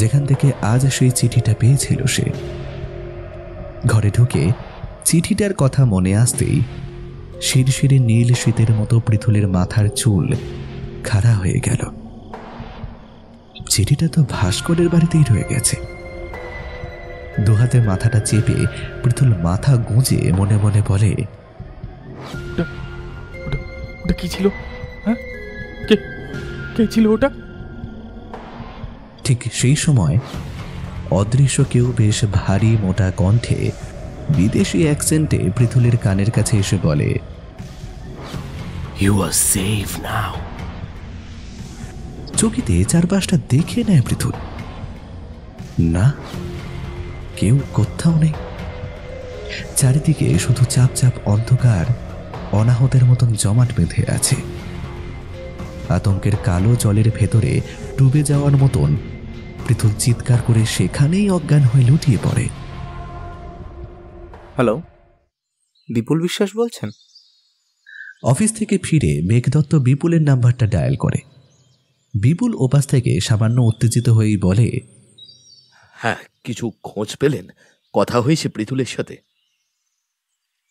যেখান থেকে আজ সেই চিঠিটা পেয়েছিল। সে ঘরে ঢুকে চিঠিটার কথা মনে আসতেই শিরশিরে নীল শীতের মতো পৃথুলের মাথার চুল খাড়া হয়ে গেল। চিঠিটা তো ভাস্করের বাড়িতেই রয়ে গেছে। দুহাতে মাথাটা চেপে পৃথুল মাথা গুঁজে মনে মনে বলে, ওটা কি ছিল? হ্যাঁ, কে ছিল ওটা? ঠিক সেই সময় অদৃশ্য কেউ বেশ ভারী মোটা কণ্ঠে বিদেশি অ্যাকসেন্টে পৃথুলের কানের কাছে এসে বলে, ইউ আর সেফ নাও। চকিতে চারপাশটা দেখে নেয় পৃথুল। না, কেউ কোথাও নেই। চারিদিকে শুধু চাপ চাপ অন্ধকার অনাহতের মতন জমাট বেঁধে আছে। আতঙ্কের কালো জলের ভেতরে ডুবে যাওয়ার মতন পৃথুল চিৎকার করে সেখানেই অজ্ঞান হয়ে লুটিয়ে পড়ে। হ্যালো, বিপুল বিশ্বাস বলছেন? অফিস থেকে ফিরে মেঘদত্ত বিপুলের নাম্বারটা ডায়াল করে। বিপুল ওপাশ থেকে সামান্য উত্তেজিত হয়েই বলে, হ্যাঁ, কিছু খোঁজ পেলেন? কথা হয়েছে পৃথুলের সাথে?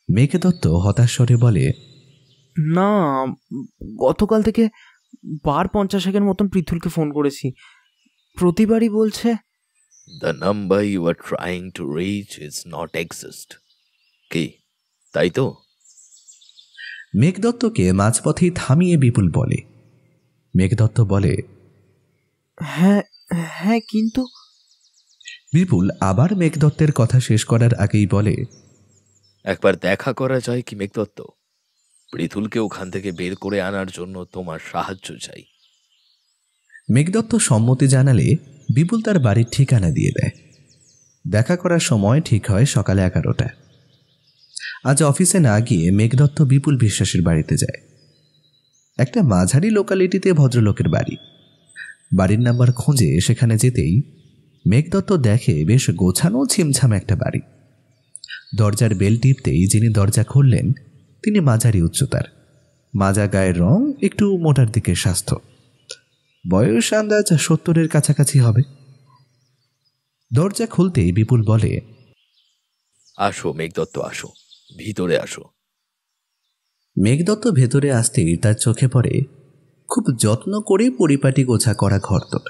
মেঘদত্ত হতাশ স্বরে বলে, না, গতকাল থেকে 50 মতন পৃথুলকে ফোন করেছি, প্রতিবারই বলছে the number you are trying to reach is not exist. কি তাই তো? মেঘদত্তকে মাঝপথেই থামিয়ে বিপুল বলে। মেঘদত্ত বলে, হ্যাঁ হ্যাঁ, কিন্তু বিপুল আবার মেঘদত্তের কথা শেষ করার আগেই বলে, একবার দেখা করা যায় কি মেঘদত্ত? পৃথুলকে ওখান থেকে বের করে আনার জন্য তোমার সাহায্য চাই। মেঘদত্ত সম্মতি জানালে বিপুল তার বাড়ির ঠিকানা দিয়ে দেয়। দেখা করার সময় ঠিক হয় সকালে 11টা। আজ অফিসে না গিয়ে মেঘদত্ত বিপুল বিশ্বাসের বাড়িতে যায়। একটা মাঝারি লোকালিটিতে ভদ্রলোকের বাড়ি। বাড়ির নাম্বার খুঁজে সেখানে যেতেই মেঘদত্ত দেখে বেশ গোছানো ছিমছাম একটা বাড়ি। দরজার বেল টিপতেই যিনি দরজা খুললেন তিনি মাঝারি উচ্চতার, মাজা গায়ের রং, একটু মোটার দিকের স্বাস্থ্য, বয়স আন্দাজ 70-এর কাছাকাছি হবে। দরজা খুলতেই বিপুল বলে, আসো মেঘদত্ত, আসো, ভিতরে আসো। মেঘদত্ত ভেতরে আসতেই তার চোখে পড়ে খুব যত্ন করে পরিপাটি গোছা করা ঘরদোর।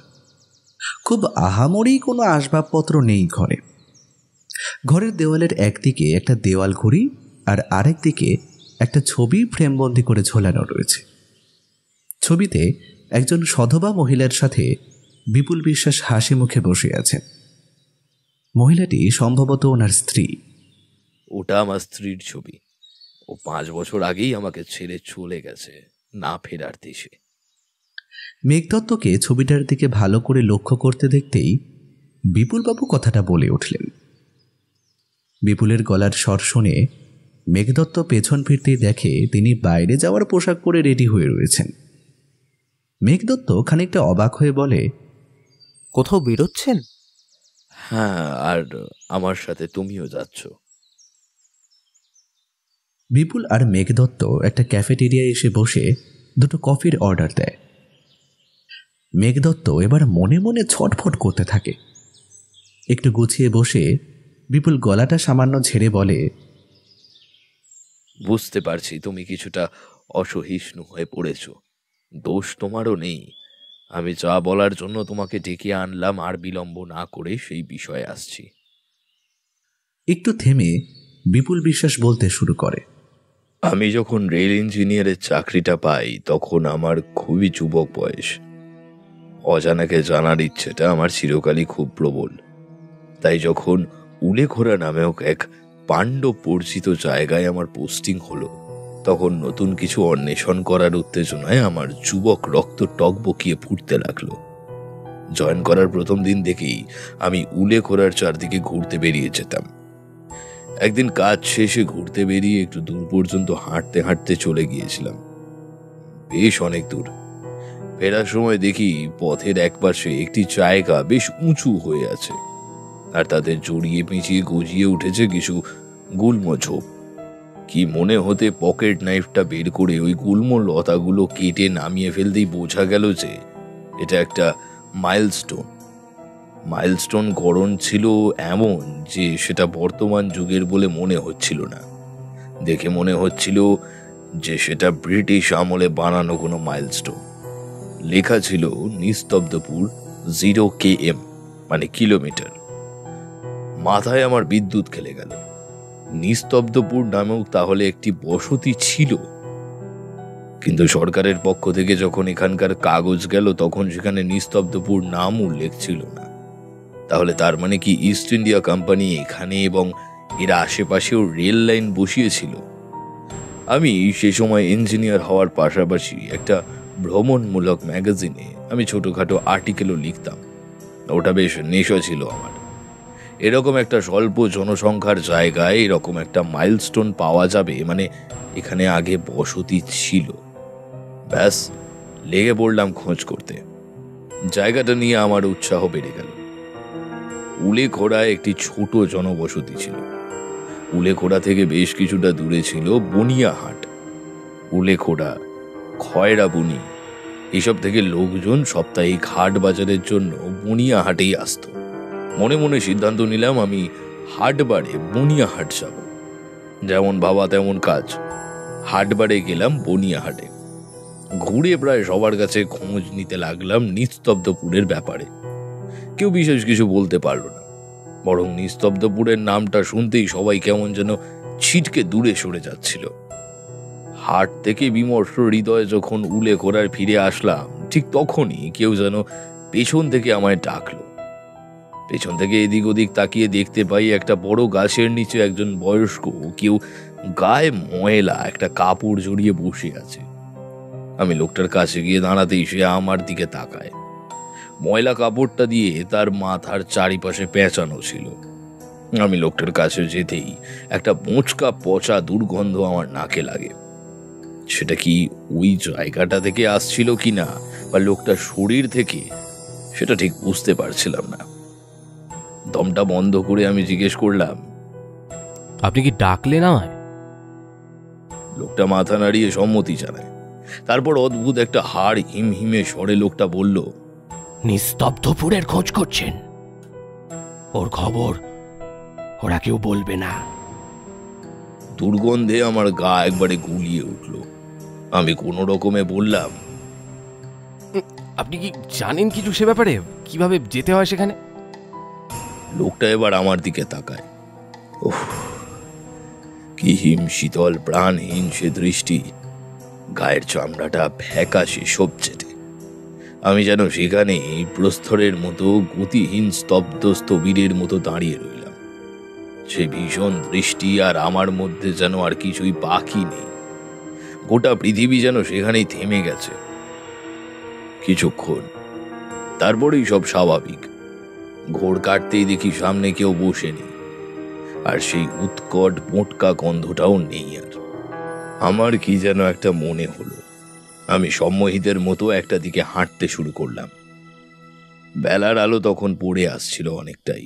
খুব আহামরি কোনো আসবাবপত্র নেই ঘরে। ঘরের দেওয়ালের একদিকে একটা দেওয়াল ঘড়ি আর আরেক দিকে একটা ছবি ফ্রেমবন্দি করে ঝোলানো রয়েছে। ছবিতে একজন সধবা মহিলার সাথে বিপুল বিশ্বাস হাসি মুখে বসে আছেন। মহিলাটি সম্ভবত ওনার স্ত্রী। ওটা আমার স্ত্রীর ছবি। ও 5 বছর আগেই আমাকে ছেড়ে চলে গেছে, না ফেরার দেশে। মেঘদত্তকে ছবিটার দিকে ভালো করে লক্ষ্য করতে দেখতেই বিপুলবাবু কথাটা বলে উঠলেন। বিপুলের গলার স্বর শুনে মেঘদত্ত পেছন ফিরতেই দেখে তিনি বাইরে যাওয়ার পোশাক পরে রেডি হয়ে রয়েছেন। মেঘদত্ত খানিকটা অবাক হয়ে বলে, কোথাও বেরোচ্ছেন? হ্যাঁ, আর আমার সাথে তুমিও যাচ্ছ। বিপুল আর মেঘদত্ত একটা ক্যাফেটেরিয়ায় এসে বসে দুটো কফির অর্ডার দেয়। মেঘদত্ত এবার মনে মনে ছটফট করতে থাকে। একটু গুছিয়ে বসে বিপুল গলাটা সামান্য ঝেড়ে বলে, বুঝতে পারছি তুমি কিছুটা অসহিষ্ণু হয়ে পড়েছ। দোষ তোমারও নেই। আমি যা বলার জন্য তোমাকে ডেকে আনলাম, আর বিলম্ব না করে সেই বিষয়ে আসছি। একটু থেমে বিপুল বিশ্বাস বলতে শুরু করে, আমি যখন রেল ইঞ্জিনিয়ারের চাকরিটা পাই তখন আমার খুবই যুবক বয়স। অজানাকে জানার ইচ্ছেটা আমার চিরকালই খুব প্রবল। তাই যখন উলেখোরা নামেও এক পাণ্ডব পরিচিত জায়গায় আমার পোস্টিং হলো, তখন নতুন কিছু অন্বেষণ করার উত্তেজনায় আমার যুবক রক্ত টকবকিয়ে ফুটতে লাগলো। জয়েন করার প্রথম দিন থেকেই আমি উলেখোরার চারদিকে ঘুরতে বেরিয়ে যেতাম। একদিন কাজ শেষে ঘুরতে বেরিয়ে একটু দূর পর্যন্ত হাঁটতে হাঁটতে চলে গিয়েছিলাম, বেশ অনেক দূর। ফেরার সময় দেখি পথের একপাশে একটি জায়গা বেশ উঁচু হয়ে আছে। আর তাদের জড়িয়ে পেঁচিয়ে গজিয়ে উঠেছে কিছু গুল্ম ঝোপ। কি মনে হতে পকেট নাইফটা বের করে ওই গুল্ম লতাগুলো কেটে নামিয়ে ফেলতেই বোঝা গেল যে এটা একটা মাইলস্টোন। মাইলস্টোন গড়ন ছিল এমন যে সেটা বর্তমান যুগের বলে মনে হচ্ছিল না। দেখে মনে হচ্ছিল যে সেটা ব্রিটিশ আমলে বানানো কোনো মাইলস্টোন। লেখা ছিল নিস্তব্ধপুর 0 km, মানে কিলোমিটার। মাথায় আমার বিদ্যুৎ খেলে গেল। নিস্তব্ধপুর নামেও তাহলে একটি বসতি ছিল। কিন্তু সরকারের পক্ষ থেকে যখন এখানকার কাগজ গেল তখন সেখানে নিস্তব্ধপুর নাম উল্লেখ ছিল না। তাহলে তার মানে কি ইস্ট ইন্ডিয়া কোম্পানি এখানে এবং এর আশেপাশেও রেল লাইন বসিয়েছিল? আমি সে সময় ইঞ্জিনিয়ার হওয়ার পাশাপাশি একটা ভ্রমণমূলক ম্যাগাজিনে আমি ছোটখাটো আর্টিকেলও লিখতাম। ওটা বেশ নেশা ছিল আমার। এরকম একটা স্বল্প জনসংখ্যার জায়গায় এরকম একটা মাইলস্টোন পাওয়া যাবে, মানে এখানে আগে বসতি ছিল। ব্যাস, লেগে পড়লাম খোঁজ করতে। জায়গাটা নিয়ে আমার উৎসাহ বেড়ে গেল। উলেখোড়ায় একটি ছোট জনবসতি ছিল। উলেখোড়া থেকে বেশ কিছুটা দূরে ছিল বনিয়াহাট। উলেখোড়া, খয়রাবুনি এসব থেকে লোকজন সাপ্তাহিক হাট বাজারের জন্য বনিয়াহাটেই আসত। মনে মনে সিদ্ধান্ত নিলাম আমি হাটবারে বনিয়াহাট যাব। যেমন ভাবা তেমন কাজ। হাটবারে গেলাম বনিয়াহাটে। ঘুরে প্রায় সবার কাছে খোঁজ নিতে লাগলাম নিস্তব্ধপুরের ব্যাপারে। কেউ বিশেষ কিছু বলতে পারল না, বরং নিস্তব্ধপুরের নামটা শুনতেই সবাই কেমন যেন ছিটকে দূরে সরে যাচ্ছিল। হাট থেকে বিমর্ষ হৃদয়ে যখন উলেখোড়ায় ফিরে আসলাম, ঠিক তখনই কেউ যেন পেছন থেকে আমায় ডাকলো। পেছন থেকে এদিক ওদিক তাকিয়ে দেখতে পাই একটা বড় গাছের নিচে একজন বয়স্ক কেউ গায়ে ময়লা একটা কাপড় জড়িয়ে বসে আছে। আমি লোকটার কাছে গিয়ে দাঁড়াতেই সে আমার দিকে তাকায়। ময়লা কাপড়টা দিয়ে তার মাথার চারিপাশে পেঁচানো ছিল। আমি লোকটার কাছে যেতেই একটা মোচকা পচা দুর্গন্ধ আমার নাকে লাগে। সেটা কি ওই জায়গাটা থেকে আসছিল কিনা বা লোকটার শরীর থেকে, সেটা ঠিক বুঝতে পারছিলাম না। দমটা বন্ধ করে আমি জিজ্ঞেস করলাম, আপনি কি ডাকলেন আমায়? লোকটা মাথা নাড়িয়ে সম্মতি জানায়। তারপর অদ্ভুত একটা হাড় হিমহিমে স্বরে লোকটা বলল, নিস্তব্ধপুরের খোঁজ করছেন? ওর খবর ওরা কেউ বলবে না। দুর্গন্ধে আমার গা একবারে গুলিয়ে উঠল। আমি কোনো রকমে বললাম, আপনি কি জানেন কিছু সে ব্যাপারে, কিভাবে যেতে হয় সেখানে? লোকটা এবার আমার দিকে তাকায়। ওহ, কি হিম শীতল প্রাণহীন সে দৃষ্টি। গায়ের চামড়াটা ফ্যাকাশে সবচেটে। আমি যেন সেখানে প্রস্তরের মতো গতিহীন স্তব্ধ স্থবিরের মতো দাঁড়িয়ে রইলাম। সে ভীষণ দৃষ্টি আর আমার মধ্যে যেন আর কিছুই বাকি নেই। গোটা পৃথিবী যেন সেখানেই থেমে গেছে কিছুক্ষণ। তারপরেই সব স্বাভাবিক। ঘোড় কাটতেই দেখি সামনে কেউ বসে নেই, আর সেই উৎকট মোটকা গন্ধটাও নেই আর। আমার কি যেন একটা মনে হলো। আমি সম্মোহিতের মতো একটা দিকে হাঁটতে শুরু করলাম। বেলার আলো তখন পড়ে আসছিল অনেকটাই।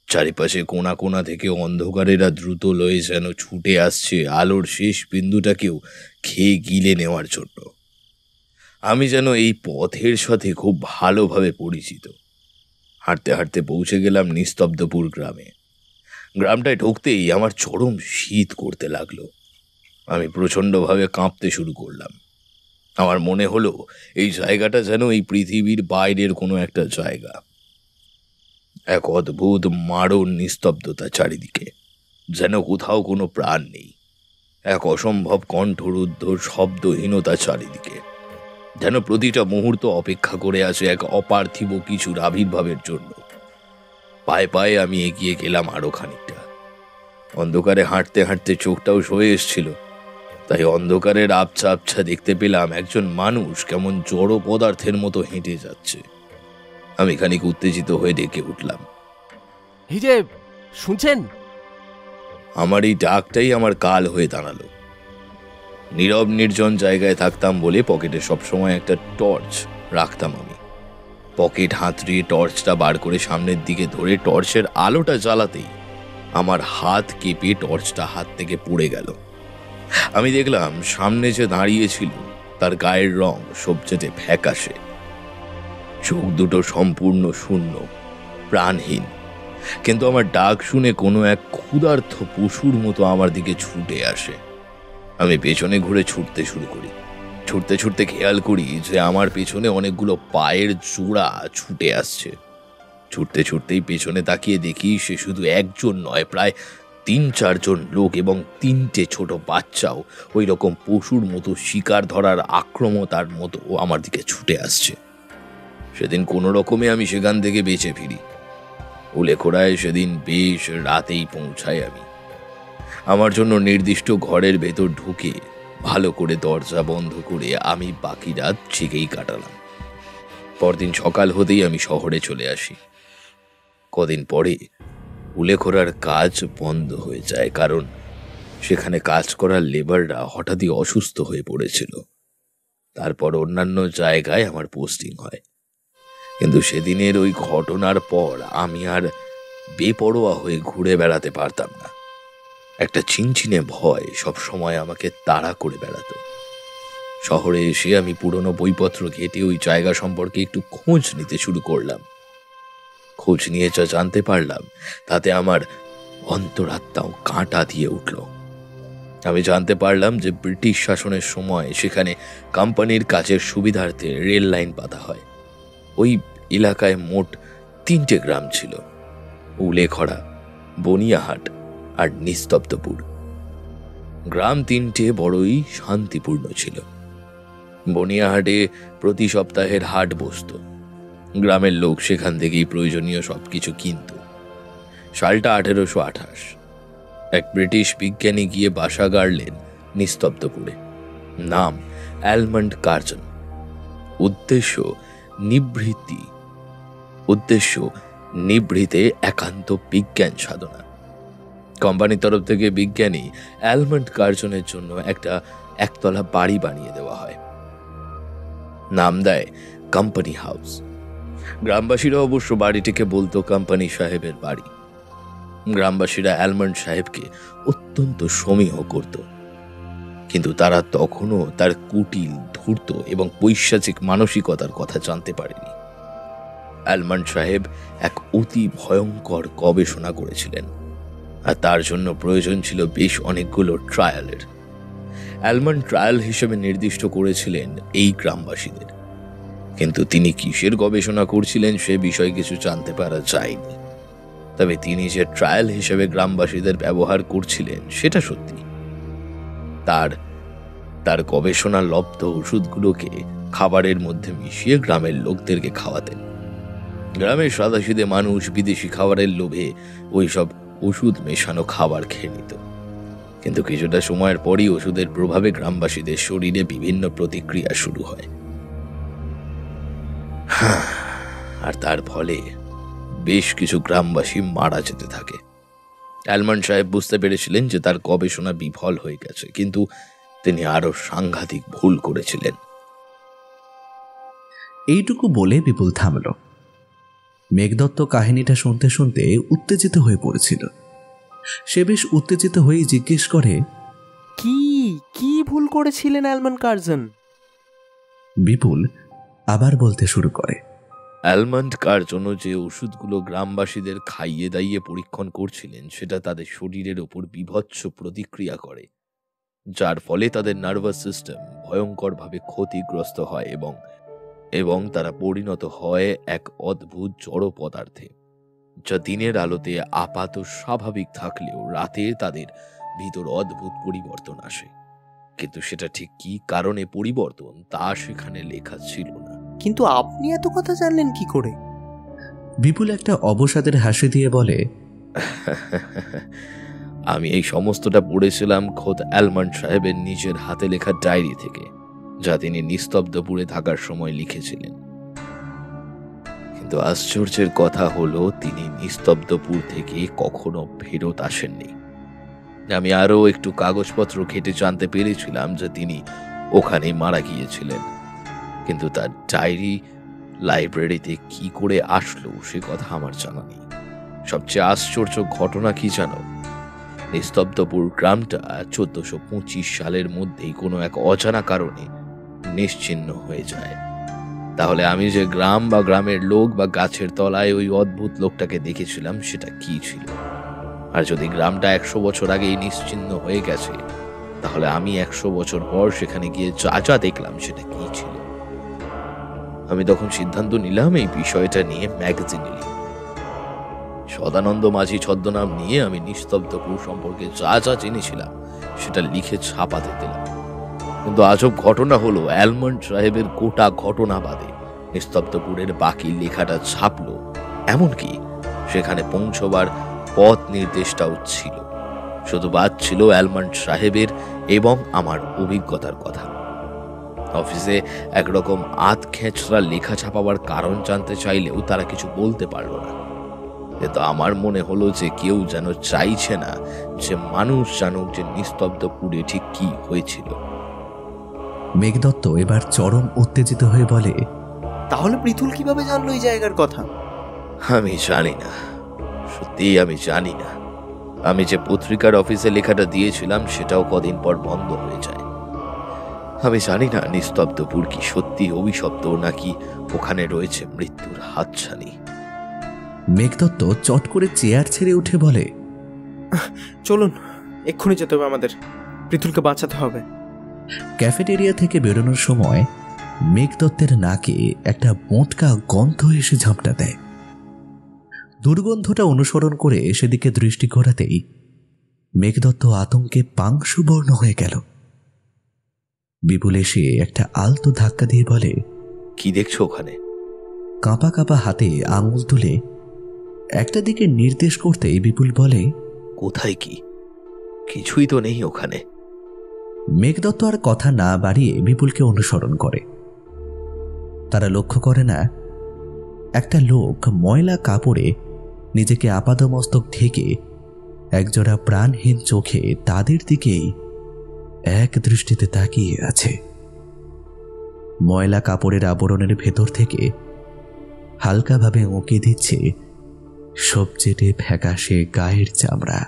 চারিপাশে কোণা কোণা থেকে অন্ধকারেরা দ্রুত লয়ে যেন ছুটে আসছে আলোর শেষ বিন্দুটাকেও খেয়ে গিলে নেওয়ার জন্য। আমি যেন এই পথের সাথে খুব ভালোভাবে পরিচিত। হাঁটতে হাঁটতে পৌঁছে গেলাম নিস্তব্ধপুর গ্রামে। গ্রামটায় ঢুকতেই আমার চরম শীত করতে লাগলো। আমি প্রচণ্ডভাবে কাঁপতে শুরু করলাম। আমার মনে হলো এই জায়গাটা যেন এই পৃথিবীর বাইরের কোনো একটা জায়গা। এক অদ্ভুত মারণ নিস্তব্ধতা চারিদিকে, যেন কোথাও কোনো প্রাণ নেই। এক অসম্ভব কণ্ঠরুদ্ধ শব্দহীনতা চারিদিকে, যেন প্রতিটা মুহূর্ত অপেক্ষা করে আছে এক অপার্থিব কিছুর আবির্ভাবের জন্য। পায়ে পায়ে আমি এগিয়ে গেলাম আরো খানিকটা। অন্ধকারে হাঁটতে হাঁটতে চোখটাও সয়ে এসছিল, তাই অন্ধকারের আবছা আবছা দেখতে পেলাম একজন মানুষ কেমন জড় পদার্থের মতো হেঁটে যাচ্ছে। আমি খানিক উত্তেজিত হয়ে ডেকে উঠলাম, এই যে শুনছেন? আমার এই ডাকটাই আমার কাল হয়ে দাঁড়ালো। নীরব নির্জন জায়গায় থাকতাম বলে পকেটে সবসময় একটা টর্চ রাখতাম আমি। পকেট হাতড়িয়ে টর্চটা বার করে সামনের দিকে ধরে টর্চের আলোটা জ্বালাতেই আমার হাত কেঁপে টর্চটা হাত থেকে পড়ে গেল। আমি দেখলাম সামনে যে দাঁড়িয়েছিল তার গায়ের রং সবচেয়ে ফ্যাকাশে, চোখ দুটো সম্পূর্ণ শূন্য, প্রাণহীন। কিন্তু আমার ডাক শুনে কোনো এক ক্ষুধার্ত পশুর মতো আমার দিকে ছুটে আসে। আমি পেছনে ঘুরে ছুটতে শুরু করি। ছুটতে ছুটতে খেয়াল করি যে আমার পেছনে অনেকগুলো পায়ের জোড়া ছুটে আসছে। ছুটতে ছুটতেই পেছনে তাকিয়ে দেখি সে শুধু একজন নয়, প্রায় ৩-৪ জন লোক এবং ৩টে ছোট বাচ্চাও ওই রকম পশুর মতো শিকার ধরার আক্রমতার মতো আমার দিকে ছুটে আসছে। সেদিন কোনো রকমে আমি সেখান থেকে বেঁচে ফিরি। উলেখোড়ায় সেদিন বেশ রাতেই পৌঁছাই আমি। আমার জন্য নির্দিষ্ট ঘরের ভেতর ঢুকে ভালো করে দরজা বন্ধ করে আমি বাকি রাত জেগেই কাটালাম। পরদিন সকাল হতেই আমি শহরে চলে আসি। কদিন পরে উলেখোড়ার কাজ বন্ধ হয়ে যায়, কারণ সেখানে কাজ করার লেবাররা হঠাৎই অসুস্থ হয়ে পড়েছিল। তারপর অন্যান্য জায়গায় আমার পোস্টিং হয়। কিন্তু সেদিনের ওই ঘটনার পর আমি আর বেপরোয়া হয়ে ঘুরে বেড়াতে পারতাম না। একটা চিনচিনে ভয় সব সময় আমাকে তাড়া করে বেড়াতো। শহরে এসে আমি পুরনো বইপত্র ঘেঁটে ওই জায়গা সম্পর্কে একটু খোঁজ নিতে শুরু করলাম। খোঁজ নিয়ে যা জানতে পারলাম তাতে আমার অন্তরাত্মাও কাঁটা দিয়ে উঠল। আমি জানতে পারলাম যে ব্রিটিশ শাসনের সময় সেখানে কোম্পানির কাজের সুবিধার্থে রেল লাইন পাতা হয়। ওই এলাকায় মোট 3টে গ্রাম ছিল: উলেখড়া, বনিয়াহাট আর নিস্তব্ধপুর। গ্রাম 3টে বড়ই শান্তিপূর্ণ ছিল। বনিয়াহাটে প্রতি সপ্তাহের হাট বসত। গ্রামের লোক সেখান থেকেই প্রয়োজনীয় সবকিছু কিনত। সালটা 1828। এক ব্রিটিশ বিজ্ঞানী গিয়ে বাসা গাড়লেন নিস্তব্ধপুরে। নাম অ্যালমন্ড কার্জন। উদ্দেশ্য নিভৃতে একান্ত বিজ্ঞান সাধনা। কোম্পানির তরফ থেকে বিজ্ঞানী অ্যালমন্ড কার্জনের জন্য একটা একতলা বাড়ি বানিয়ে দেওয়া হয়। নাম দেয় কোম্পানি হাউস। গ্রামবাসীরা অবশ্য বাড়িটিকে বলতো কোম্পানি সাহেবের বাড়ি। গ্রামবাসীরা অ্যালমন্ড সাহেবকে অত্যন্ত সমীহ করত, কিন্তু তারা তখনও তার কুটিল, ধূর্ত এবং পৈশাচিক মানসিকতার কথা জানতে পারেনি। অ্যালমন্ড সাহেব এক অতি ভয়ঙ্কর গবেষণা করেছিলেন, আর তার জন্য প্রয়োজন ছিল বেশ অনেকগুলো ট্রায়ালের। অ্যালমন্ড ট্রায়াল হিসেবে নির্দিষ্ট করেছিলেন এই গ্রামবাসীদের, কিন্তু তিনি কিসের গবেষণা করছিলেন সে বিষয়ে কিছু জানতে পারা যায়নি। তবে তিনি যে ট্রায়াল হিসেবে গ্রামবাসীদের ব্যবহার করছিলেন সেটা সত্যি। তার গবেষণা লব্ধ ওষুধগুলোকে খাবারের মধ্যে মিশিয়ে গ্রামের লোকদেরকে খাওয়াতেন। গ্রামের সাদাসিধে মানুষ বিদেশি খাবারের লোভে ওইসব ওষুধ মেশানো খাবার খেয়ে নিত, কিন্তু কিছুটা সময়ের পরই ওষুধের প্রভাবে গ্রামবাসীদের শরীরে বিভিন্ন প্রতিক্রিয়া শুরু হয়, আর তার ফলে বেশ কিছু গ্রামবাসী মারা যেতে থাকে। অ্যালমন্ড সাহেব বুঝতে পেরেছিলেন যে তার গবেষণা বিফল হয়ে গেছে, কিন্তু তিনি আরো সাংঘাতিক ভুল করেছিলেন। এইটুকু বলে বিপুল থামল। মেঘদত্ত কাহিনীটা শুনতে শুনতে উত্তেজিত হয়ে পড়েছিল। সে বেশ উত্তেজিত হয়ে জিজ্ঞেস করে, কি ভুল করেছিলেন অ্যালমন্ড কার্জন? বিপুল আবার বলতে শুরু করে, অ্যালমন্ড কার্জন যে ওষুধগুলো গ্রামবাসীদের খাইয়ে দাইয়ে পরীক্ষণ করছিলেন সেটা তাদের শরীরের ওপর বীভৎস প্রতিক্রিয়া করে, যার ফলে তাদের নার্ভাস সিস্টেম ভয়ঙ্করভাবে ক্ষতিগ্রস্ত হয় এবং তারা পরিণত হয় এক অদ্ভুত জড় পদার্থে, যা দিনের আলোতে আপাত স্বাভাবিক থাকলেও রাতে তাদের ভিতর অদ্ভুত পরিবর্তন আসে। কিন্তু সেটা ঠিক কি কারণে পরিবর্তন তা সেখানে লেখা ছিল না। কিন্তু আপনি এত কথা জানলেন কি করে? বিপুল একটা অবসাদের হাসি দিয়ে বলে, আমি এই সমস্তটা পড়েছিলাম খোদ অ্যালমন্ড সাহেবের নিজের হাতে লেখা ডায়েরি থেকে, যা তিনি নিস্তব্ধপুরে থাকার সময় লিখেছিলেন। কিন্তু আশ্চর্যের কথা হলো তিনি নিস্তব্ধপুর থেকে কখনো ফেরত আসেননি। আমি আরো একটু কাগজপত্র ঘেটে জানতে পেরেছিলাম যে তিনি ওখানেই মারা গিয়েছিলেন, কিন্তু তার ডায়েরি লাইব্রেরিতে কি করে আসলো সে কথা আমার জানা নেই। সবচেয়ে আশ্চর্য ঘটনা কি জানো, নিস্তব্ধপুর গ্রামটা 1425 সালের মধ্যেই কোনো এক অজানা কারণে নিশ্চিহ্ন হয়ে যায়। তাহলে আমি যে গ্রাম বা গ্রামের লোক বা গাছের তলায় ওই অদ্ভুত লোকটাকে দেখেছিলাম সেটা কি ছিল? আর যদি গ্রামটা 100 বছর আগেই নিশ্চিহ্ন হয়ে গেছে, তাহলে আমি 100 বছর পর সেখানে গিয়ে যা যা দেখলাম সেটা কি ছিল? আমি তখন সিদ্ধান্ত নিলাম এই বিষয়টা নিয়ে ম্যাগাজিনে লিখব। সদানন্দ মাঝি ছদ্মনাম নিয়ে আমি নিস্তব্ধপুর সম্পর্কে যা যা জেনেছিলাম সেটা লিখে ছাপাতে দিলাম। কিন্তু আজব ঘটনা হলো, অ্যালমন্ড সাহেবের গোটা ঘটনা বাদে নিস্তব্ধপুরের বাকি লেখাটা ছাপলো, এমনকি সেখানে পৌঁছবার পথ নির্দেশটাও ছিল। শুধু বাদ ছিল অ্যালমন্ড সাহেবের এবং আমার অভিজ্ঞতার কথা। অফিসে একরকম আধখেঁচড়া লেখা ছাপাবার কারণ জানতে চাইলেও তারা কিছু বলতে পারল না। কিন্তু আমার মনে হলো যে কেউ যেন চাইছে না যে মানুষ জানুক যে নিস্তব্ধপুরে ঠিক কি হয়েছিল। মেঘদত্ত এবার চরম উত্তেজিত হয়ে বলে, তাহলে পৃথুল কিভাবে জানলো এই জায়গার কথা? আমি জানি না, সত্যিই আমি জানি না। আমি যে পত্রিকার অফিসে লেখাটা দিয়েছিলাম সেটাও কদিন পর বন্ধ হয়ে যায়। আমি জানি না নিস্তব্ধপুর কি সত্যি অভিশপ্ত নাকি ওখানে রয়েছে মৃত্যুর হাতছানি। মেঘদত্ত চট করে চেয়ার ছেড়ে উঠে বলে, চলুন, এক্ষুনি যেতে হবে আমাদের, পৃথুলকে বাঁচাতে হবে। ক্যাফেটেরিয়া থেকে বেরোনোর সময় মেঘদত্তের নাকে একটা মোটকা গন্ধ এসে ঝাপটা দেয়। দুর্গন্ধটা অনুসরণ করে সেদিকে দৃষ্টি ঘোরাতেই মেঘদত্ত আতঙ্কে পাংশুবর্ণ হয়ে গেল। বিপুল এসে একটা আলতো ধাক্কা দিয়ে বলে, কি দেখছো ওখানে? কাঁপা কাঁপা হাতে আঙুল তুলে একটা দিকে নির্দেশ করতেই বিপুল বলে, কোথায় কি? কিছুই তো নেই ওখানে। মেঘদত্ত আর কথা না বাড়িয়ে বিপুলকে অনুসরণ করে। তারা লক্ষ্য করে না একটা লোক ময়লা কাপড়ে নিজেকে আপাদমস্তক ঢেকে একজোড়া প্রাণহীন চোখে তাদের দিকেই এক দৃষ্টিতে তাকিয়ে আছে। ময়লা কাপড়ের আবরণের ভেতর থেকে হালকাভাবে উঁকে দিচ্ছে সবচেয়ে ফ্যাকাশে গায়ের চামড়া।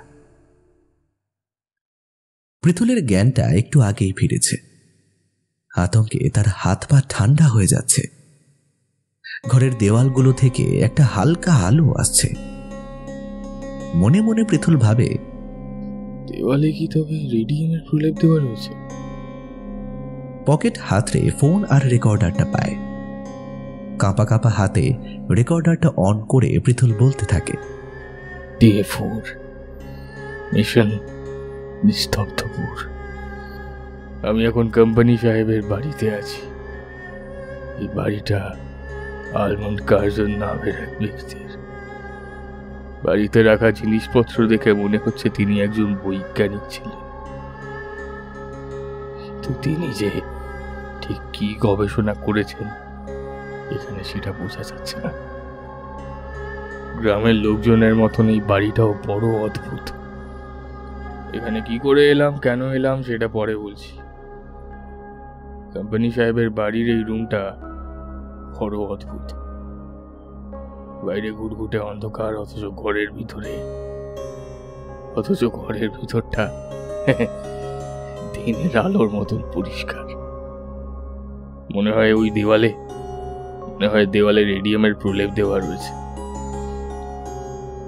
পৃথুলের জ্ঞানটা একটু আগেই ফিরেছে। আতঙ্কে তার হাত পা ঠান্ডা হয়ে যাচ্ছে। ঘরের দেওয়ালগুলো থেকে একটা হালকা আলো আসছে। মনে মনে পৃথুল ভাবে, দেওয়ালে কি তবে রেডিয়ামের প্রলেপ দেওয়া রয়েছে? পকেট হাতড়ে ফোন আর রেকর্ডারটা পায়। কাঁপা কাঁপা হাতে রেকর্ডারটা অন করে পৃথুল বলতে থাকে, ডে 4, মিশন নিস্তব্ধপুর। আমি এখন কোম্পানি সাহেবের বাড়িতে আছি। এই বাড়িটা আলমন্ড কার্জন নামের এক ব্যক্তির। বাড়িতে রাখা জিনিসপত্র দেখে মনে হচ্ছে তিনি একজন বৈজ্ঞানিক ছিলেন, কিন্তু তিনি যে ঠিক কি গবেষণা করেছেন এখানে সেটা বোঝা যাচ্ছে না। গ্রামের লোকজনের মতন এই বাড়িটাও বড় অদ্ভুত। এখানে কি করে এলাম, কেন এলাম সেটা পরে বলছি। কোম্পানি সাহেবের বাড়ির এই রুমটা বড় অদ্ভুত। বাইরে ঘুটঘুটে অন্ধকার, অথচ ঘরের ভিতরটা দিনের আলোর মতন পরিষ্কার। মনে হয় দেওয়ালে রেডিয়ামের প্রলেপ দেওয়া রয়েছে।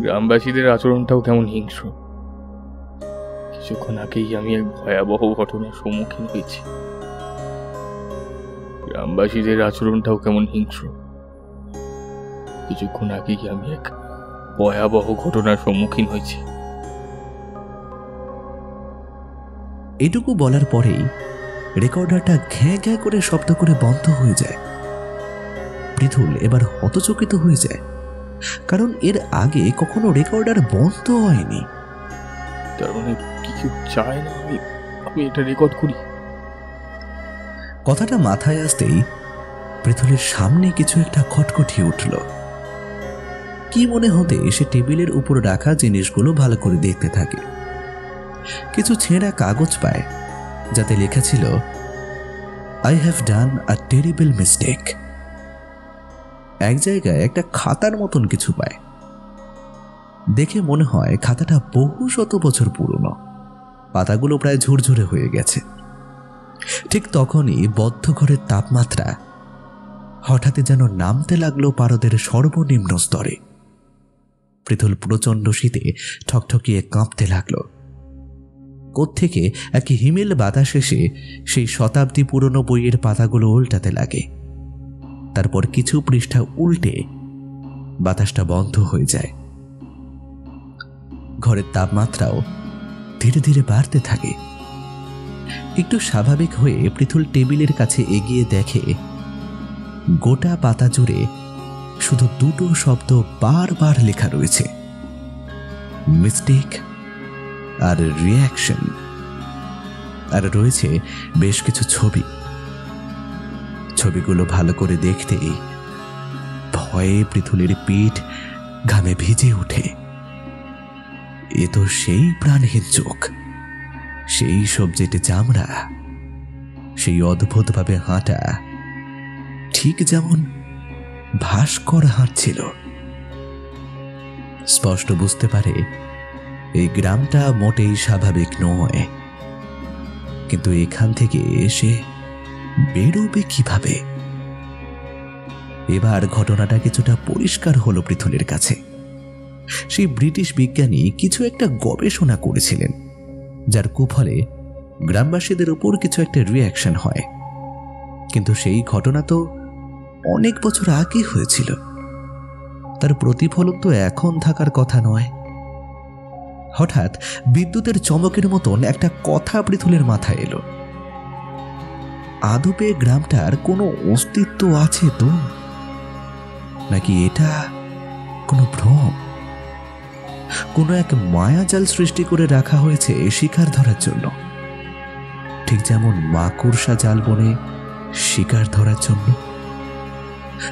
গ্রামবাসীদের আচরণটাও কেমন হিংস্র। কিছুক্ষণ আগেই আমি এক ভয়াবহ ঘটনার সম্মুখীন হয়েছি। এটুকু বলার পরেই রেকর্ডারটা ঘ্যাঁ ঘ্যাঁ করে শব্দ করে বন্ধ হয়ে যায়। পৃথুল এবার হতচকিত হয়ে যায়, কারণ এর আগে কখনো রেকর্ডার বন্ধ হয়নি। তার মানে কিছু চায় না আমি এটা রেকর্ড করি। কথাটা মাথায় আসতেই পৃথুলের সামনে কিছু একটা খটখটিয়ে উঠল। কি মনে হতে সে টেবিলের উপর রাখা জিনিসগুলো ভালো করে দেখতে থাকে। কিছু ছেঁড়া কাগজ পায় যাতে লেখা ছিল, I have done a terrible mistake. এক জায়গায় একটা খাতার মতন কিছু পায়। দেখে মনে হয় খাতাটা বহু শত বছর পুরনো, পাতাগুলো প্রায় ঝুরঝুরে হয়ে গেছে। ঠিক তখনই বদ্ধ ঘরের তাপমাত্রা হঠাৎ যেন নামতে লাগলো পারদের সর্বনিম্ন স্তরে। পৃথুল প্রচণ্ড শীতে ঠকঠকিয়ে কাঁপতে লাগলো। কোত্থেকে এক হিমেল বাতাস এসে সেই শতাব্দী পুরনো বইয়ের পাতাগুলো উল্টাতে লাগে। তারপর কিছু পৃষ্ঠা উল্টে বাতাসটা বন্ধ হয়ে যায়। ঘরের তাপমাত্রাও ধীরে ধীরে বাড়তে থাকে। একটু স্বাভাবিক হয়ে পৃথুল টেবিলের কাছে এগিয়ে দেখে গোটা পাতা জুড়ে শুধু দুটো শব্দ বারবার লেখা রয়েছে, মিস্টেক আর রিয়াকশন। আর রয়েছে বেশ কিছু ছবি। ছবিগুলো ভালো করে দেখতেই ভয়ে পৃথুলের পিঠ ঘামে ভিজে ওঠে। এ তো সেই প্রাণহীন চোখ, সেই সবজেটে চামড়া, সেই অদ্ভুতভাবে হাঁটা, ঠিক যেমন ভাস্কর হাঁটছিল। স্পষ্ট বুঝতে পারে এই গ্রামটা মোটেই স্বাভাবিক নয়, কিন্তু এখান থেকে এসে বেরোবে কিভাবে? এবার ঘটনাটা কিছুটা পরিষ্কার হলো পৃথুলের কাছে। সেই ব্রিটিশ বিজ্ঞানী কিছু একটা গবেষণা করেছিলেন, যার কুফলে গ্রামবাসীদের উপর কিছু একটা রিয়াকশন হয়। কিন্তু সেই ঘটনা তো অনেক বছর আগে হয়েছিল, তার প্রতিফলন তো এখন থাকার কথা নয়। হঠাৎ বিদ্যুতের চমকের মতন একটা কথা পৃথুলের মাথায় এলো। আদপে গ্রামটার কোনো অস্তিত্ব আছে তো, নাকি এটা কোনো ভ্রম? কোনো এক মায়াজাল সৃষ্টি করে রাখা হয়েছে শিকার ধরার জন্য, ঠিক যেমন মাকড়সা জাল বনে শিকার ধরার জন্য।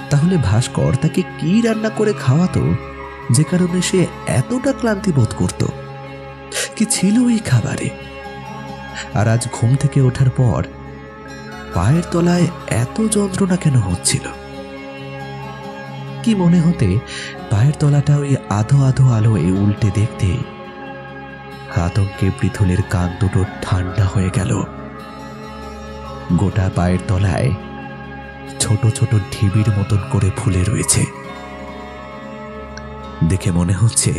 তাহলে ভাস্কর তাকে কি রান্না করে খাওয়াতো যে কারণে সে এতটা ক্লান্তি বোধ করত? কি ছিল ওই খাবারে? আর আজ ঘুম থেকে ওঠার পর পায়ের তলায় এত যন্ত্রণা কেন হচ্ছিল? কি মনে হতে পায়ের তলাটা ওই আধো আধো আলোয় উল্টে দেখতে আতঙ্কে পৃথুলের কান দুটো ঠান্ডা হয়ে গেল। গোটা পায়ের তলায় ছোট ছোট ঢিবির মতন করে ফুলে রয়েছে। দেখে মনে হচ্ছে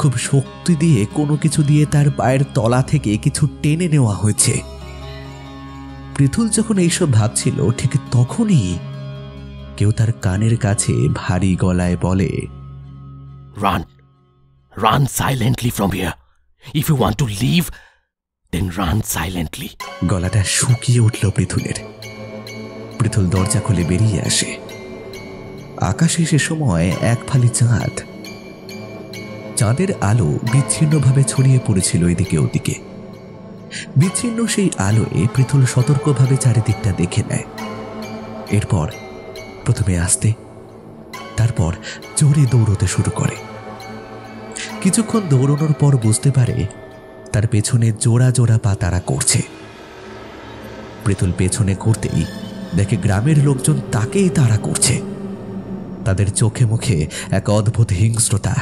খুব শক্তি দিয়ে কোনো কিছু দিয়ে তার পায়ের তলা থেকে কিছু টেনে নেওয়া হয়েছে। পৃথুল যখন এইসব ভাবছিল, ঠিক তখনই কেউ তার কানের কাছে ভারী গলায় বলে, run run silently from here. If you want to leave then run silently. গলাটা শুকিয়ে উঠল পৃথুলের। পৃথুল দরজা খুলে বেরিয়ে আসে। আকাশে সে সময় এক ফালি চাঁদ। চাঁদের আলো বিচ্ছিন্নভাবে ছড়িয়ে পড়েছিল এদিকে ওদিকে। বিচ্ছিন্ন সেই আলোয় পৃথুল সতর্কভাবে চারিদিকটা দেখে নেয়। এরপর প্রথমে আস্তে, তারপর জোরে দৌড়তে শুরু করে। কিছুক্ষণ দৌড়ানোর পর বুঝতে পারে তার পেছনে জোড়া জোড়া পা তাড়া করছে। পৃথুল পেছনে করতেই দেখে গ্রামের লোকজন তাকেই তাড়া করছে। তাদের চোখে মুখে এক অদ্ভুত হিংস্রতা।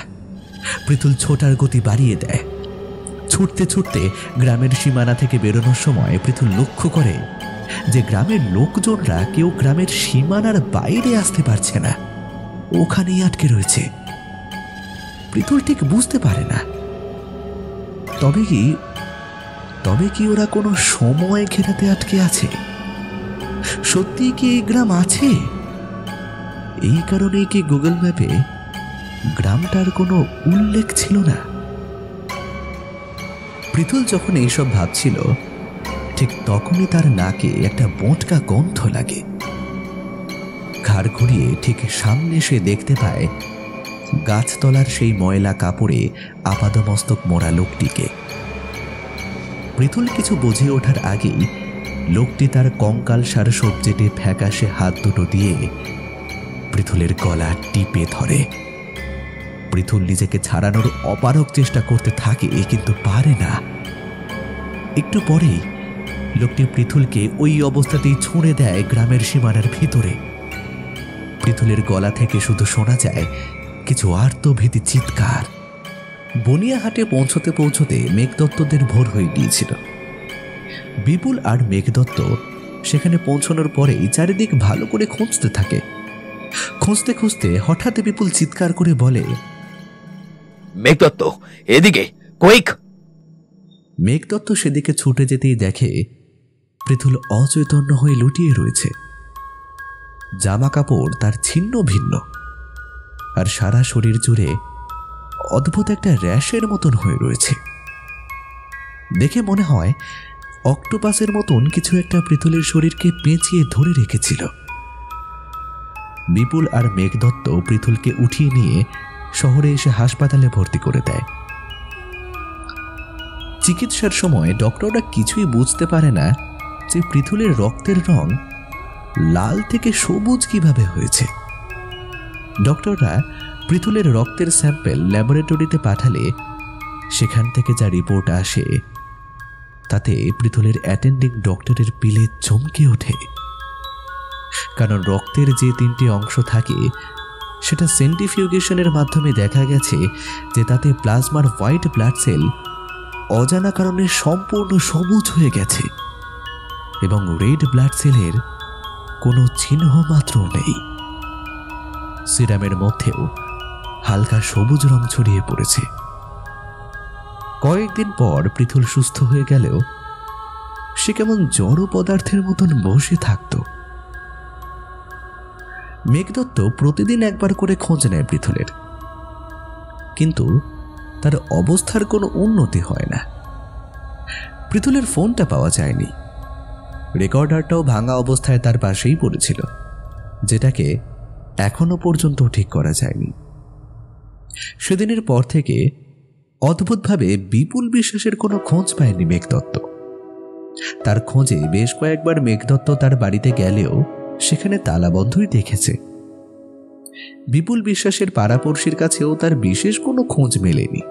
পৃথুল ছোটার গতি বাড়িয়ে দেয়। ছুটতে ছুটতে গ্রামের সীমানা থেকে বেরোনোর সময় পৃথুল লক্ষ্য করে যে গ্রামের লোকজনরা কেউ গ্রামের সীমানার বাইরে আসতে পারছে না, ওখানেই আটকে রয়েছে। পৃথুল ঠিক বুঝতে পারে না তবে কি ওরা কোনো সময় ঘেরাতে আটকে আছে? সত্যি কি এই গ্রাম আছে? এই কারণেই কি গুগল ম্যাপে গ্রামটার কোনো উল্লেখ ছিল না? পৃথুল যখন এইসব ভাবছিল, ঠিক তখনই তার নাকে একটা বোঁটকা গন্ধ লাগে। ঘাড় ঘুরিয়ে ঠিক সামনে সে দেখতে পায় গাছতলার সেই ময়লা কাপড়ে আপাদমস্তক মোড়া লোকটিকে। পৃথুল কিছু বুঝে ওঠার আগেই লোকটি তার কঙ্কালসার সবজেটে ফ্যাকাশে হাত দুটো দিয়ে পৃথুলের গলা টিপে ধরে। পৃথুল নিজেকে ছাড়ানোর অপারক চেষ্টা করতে থাকে, কিন্তু পারে না। একটু পরেই লোকটি পৃথুলকে ওই অবস্থাতেই ছুঁড়ে দেয় গ্রামের সীমানার ভিতরে। পৃথুলের গলা থেকে শুধু শোনা যায় কিছু আর্তভীতি চিৎকার। বনিয়াহাটে পৌঁছতে পৌঁছতে মেঘদত্তদের ভোর হয়ে গিয়েছিল। বিপুল আর মেঘদত্ত সেখানে পৌঁছানোর পরেই চারিদিক ভালো করে খুঁজতে থাকে। খুঁজতে খুঁজতে হঠাৎ বিপুল চিৎকার করে বলে, মেঘদত্ত, এদিকে কুইক! মেঘদত্ত সেদিকে ছুটে যেতেই দেখে পৃথুল অচৈতন্য হয়ে লুটিয়ে রয়েছে। জামা কাপড় তার ছিন্ন ভিন্ন, আর সারা শরীর জুড়ে অদ্ভুত একটা র্যাশের মতন হয়ে রয়েছে। দেখে মনে হয় অক্টোপাসের মতন কিছু একটা পৃথুলের শরীরকে পেঁচিয়ে ধরে রেখেছিল। বিপুল আর মেঘদত্ত পৃথুলকে উঠিয়ে নিয়ে শহরে এসে হাসপাতালে ভর্তি করে দেয়। চিকিৎসার সময় ডক্টররা কিছুই বুঝতে পারে না যে পৃথুলের রক্তের রং লাল থেকে সবুজ কিভাবে হয়েছে। ডক্টররা পৃথুলের রক্তের স্যাম্পেল ল্যাবরেটরিতে পাঠালে সেখান থেকে যা রিপোর্ট আসে তাতে পৃথুলের অ্যাটেন্ডিং ডক্টরের পিলে চমকে ওঠে। কারণ রক্তের যে 3টে অংশ থাকে সেটা সেন্ট্রিফিউগেশনের মাধ্যমে দেখা গেছে যে তাতে প্লাজমার হোয়াইট ব্লাড সেল অজানা কারণে সম্পূর্ণ সবুজ হয়ে গেছে এবং রেড ব্লাড সেলের কোনো চিহ্ন মাত্র নেই। সিরামের মধ্যেও হালকা সবুজ রং ছড়িয়ে পড়েছে। কয়েকদিন পর পৃথুল সুস্থ হয়ে গেলেও সে কেমন জড় পদার্থের মতন বসে থাকত। মেঘদত্ত প্রতিদিন একবার করে খোঁজ নেয় পৃথুলের, কিন্তু তার অবস্থার কোনো উন্নতি হয় না। পৃথুলের ফোনটা পাওয়া যায়নি। রেকর্ডারটাও ভাঙা অবস্থায় তার পাশেই পড়েছিল, যেটাকে এখনো পর্যন্ত ঠিক করা যায়নি। সেদিনের পর থেকে অদ্ভুতভাবে বিপুল বিশ্বাসের কোনো খোঁজ পায়নি মেঘদত্ত। তার খোঁজে বেশ কয়েকবার মেঘদত্ত তার বাড়িতে গেলেও সেখানে তালাবন্ধই দেখেছে। বিপুল বিশ্বাসের পাড়াপড়শির কাছেও তার বিশেষ কোনো খোঁজ মেলেনি।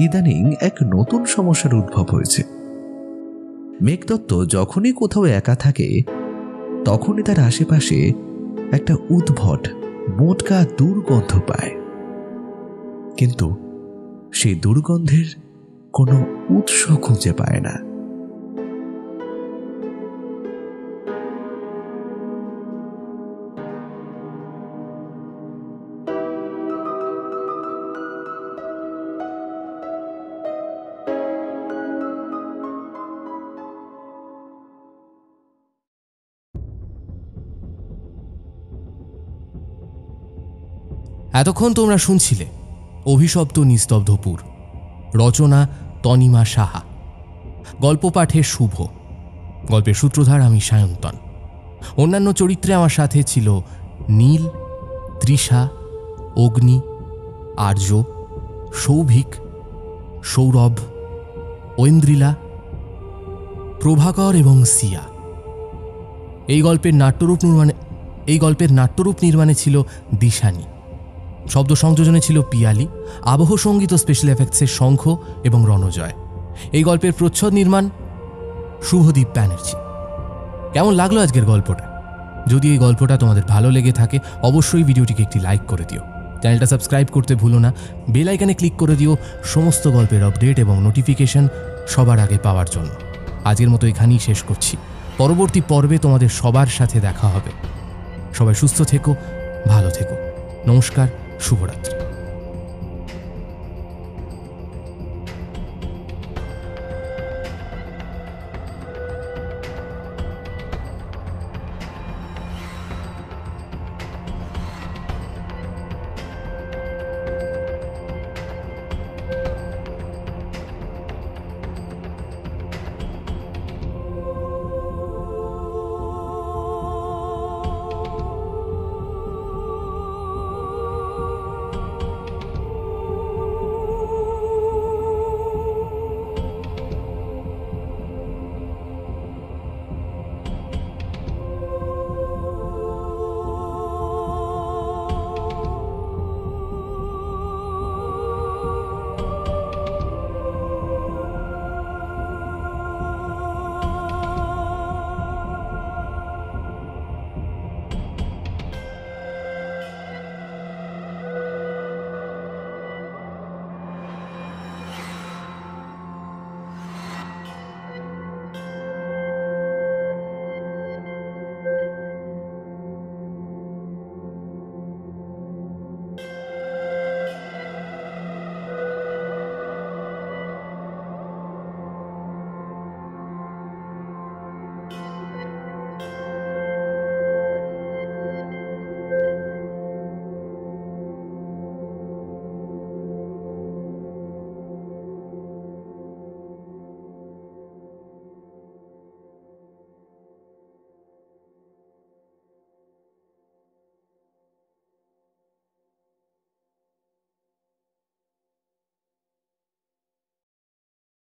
ইদানিং এক নতুন সমস্যার উদ্ভব হয়েছে। মেঘদত্ত যখনই কোথাও একা থাকে তখনই তার আশেপাশে একটা উদ্ভট মোটকা দুর্গন্ধ পায়, কিন্তু সেই দুর্গন্ধের কোনো উৎস খুঁজে পায় না। এতক্ষণ তোমরা শুনছিলে অভিশপ্ত নিস্তব্ধপুর, রচনা তনিমা সাহা, গল্প পাঠে শুভ, গল্পের সূত্রধার আমি সায়ন্তন। অন্যান্য চরিত্রে আমার সাথে ছিল নীল, তৃষা, অগ্নি, আর্য, সৌভিক, সৌরভ, ঐন্দ্রিলা, প্রভাকর এবং সিয়া। এই গল্পের নাট্যরূপ নির্মাণে ছিল দিশানি, শব্দ সংযোজনে ছিল পিয়ালি, আবহ সঙ্গীত ও স্পেশাল এফেক্টসের শঙ্খ এবং রণজয়। এই গল্পের প্রচ্ছদ নির্মাণ শুভদীপ ব্যানার্জি। কেমন লাগলো আজকের গল্পটা? যদি এই গল্পটা তোমাদের ভালো লেগে থাকে অবশ্যই ভিডিওটিকে একটি লাইক করে দিও, চ্যানেলটা সাবস্ক্রাইব করতে ভুলো না, বেল আইকনে ক্লিক করে দিও সমস্ত গল্পের আপডেট এবং নোটিফিকেশন সবার আগে পাওয়ার জন্য। আজকের মতো এখানেই শেষ করছি। পরবর্তী পর্বে তোমাদের সবার সাথে দেখা হবে। সবাই সুস্থ থেকো, ভালো থেকো। নমস্কার, শুভরাত্রি।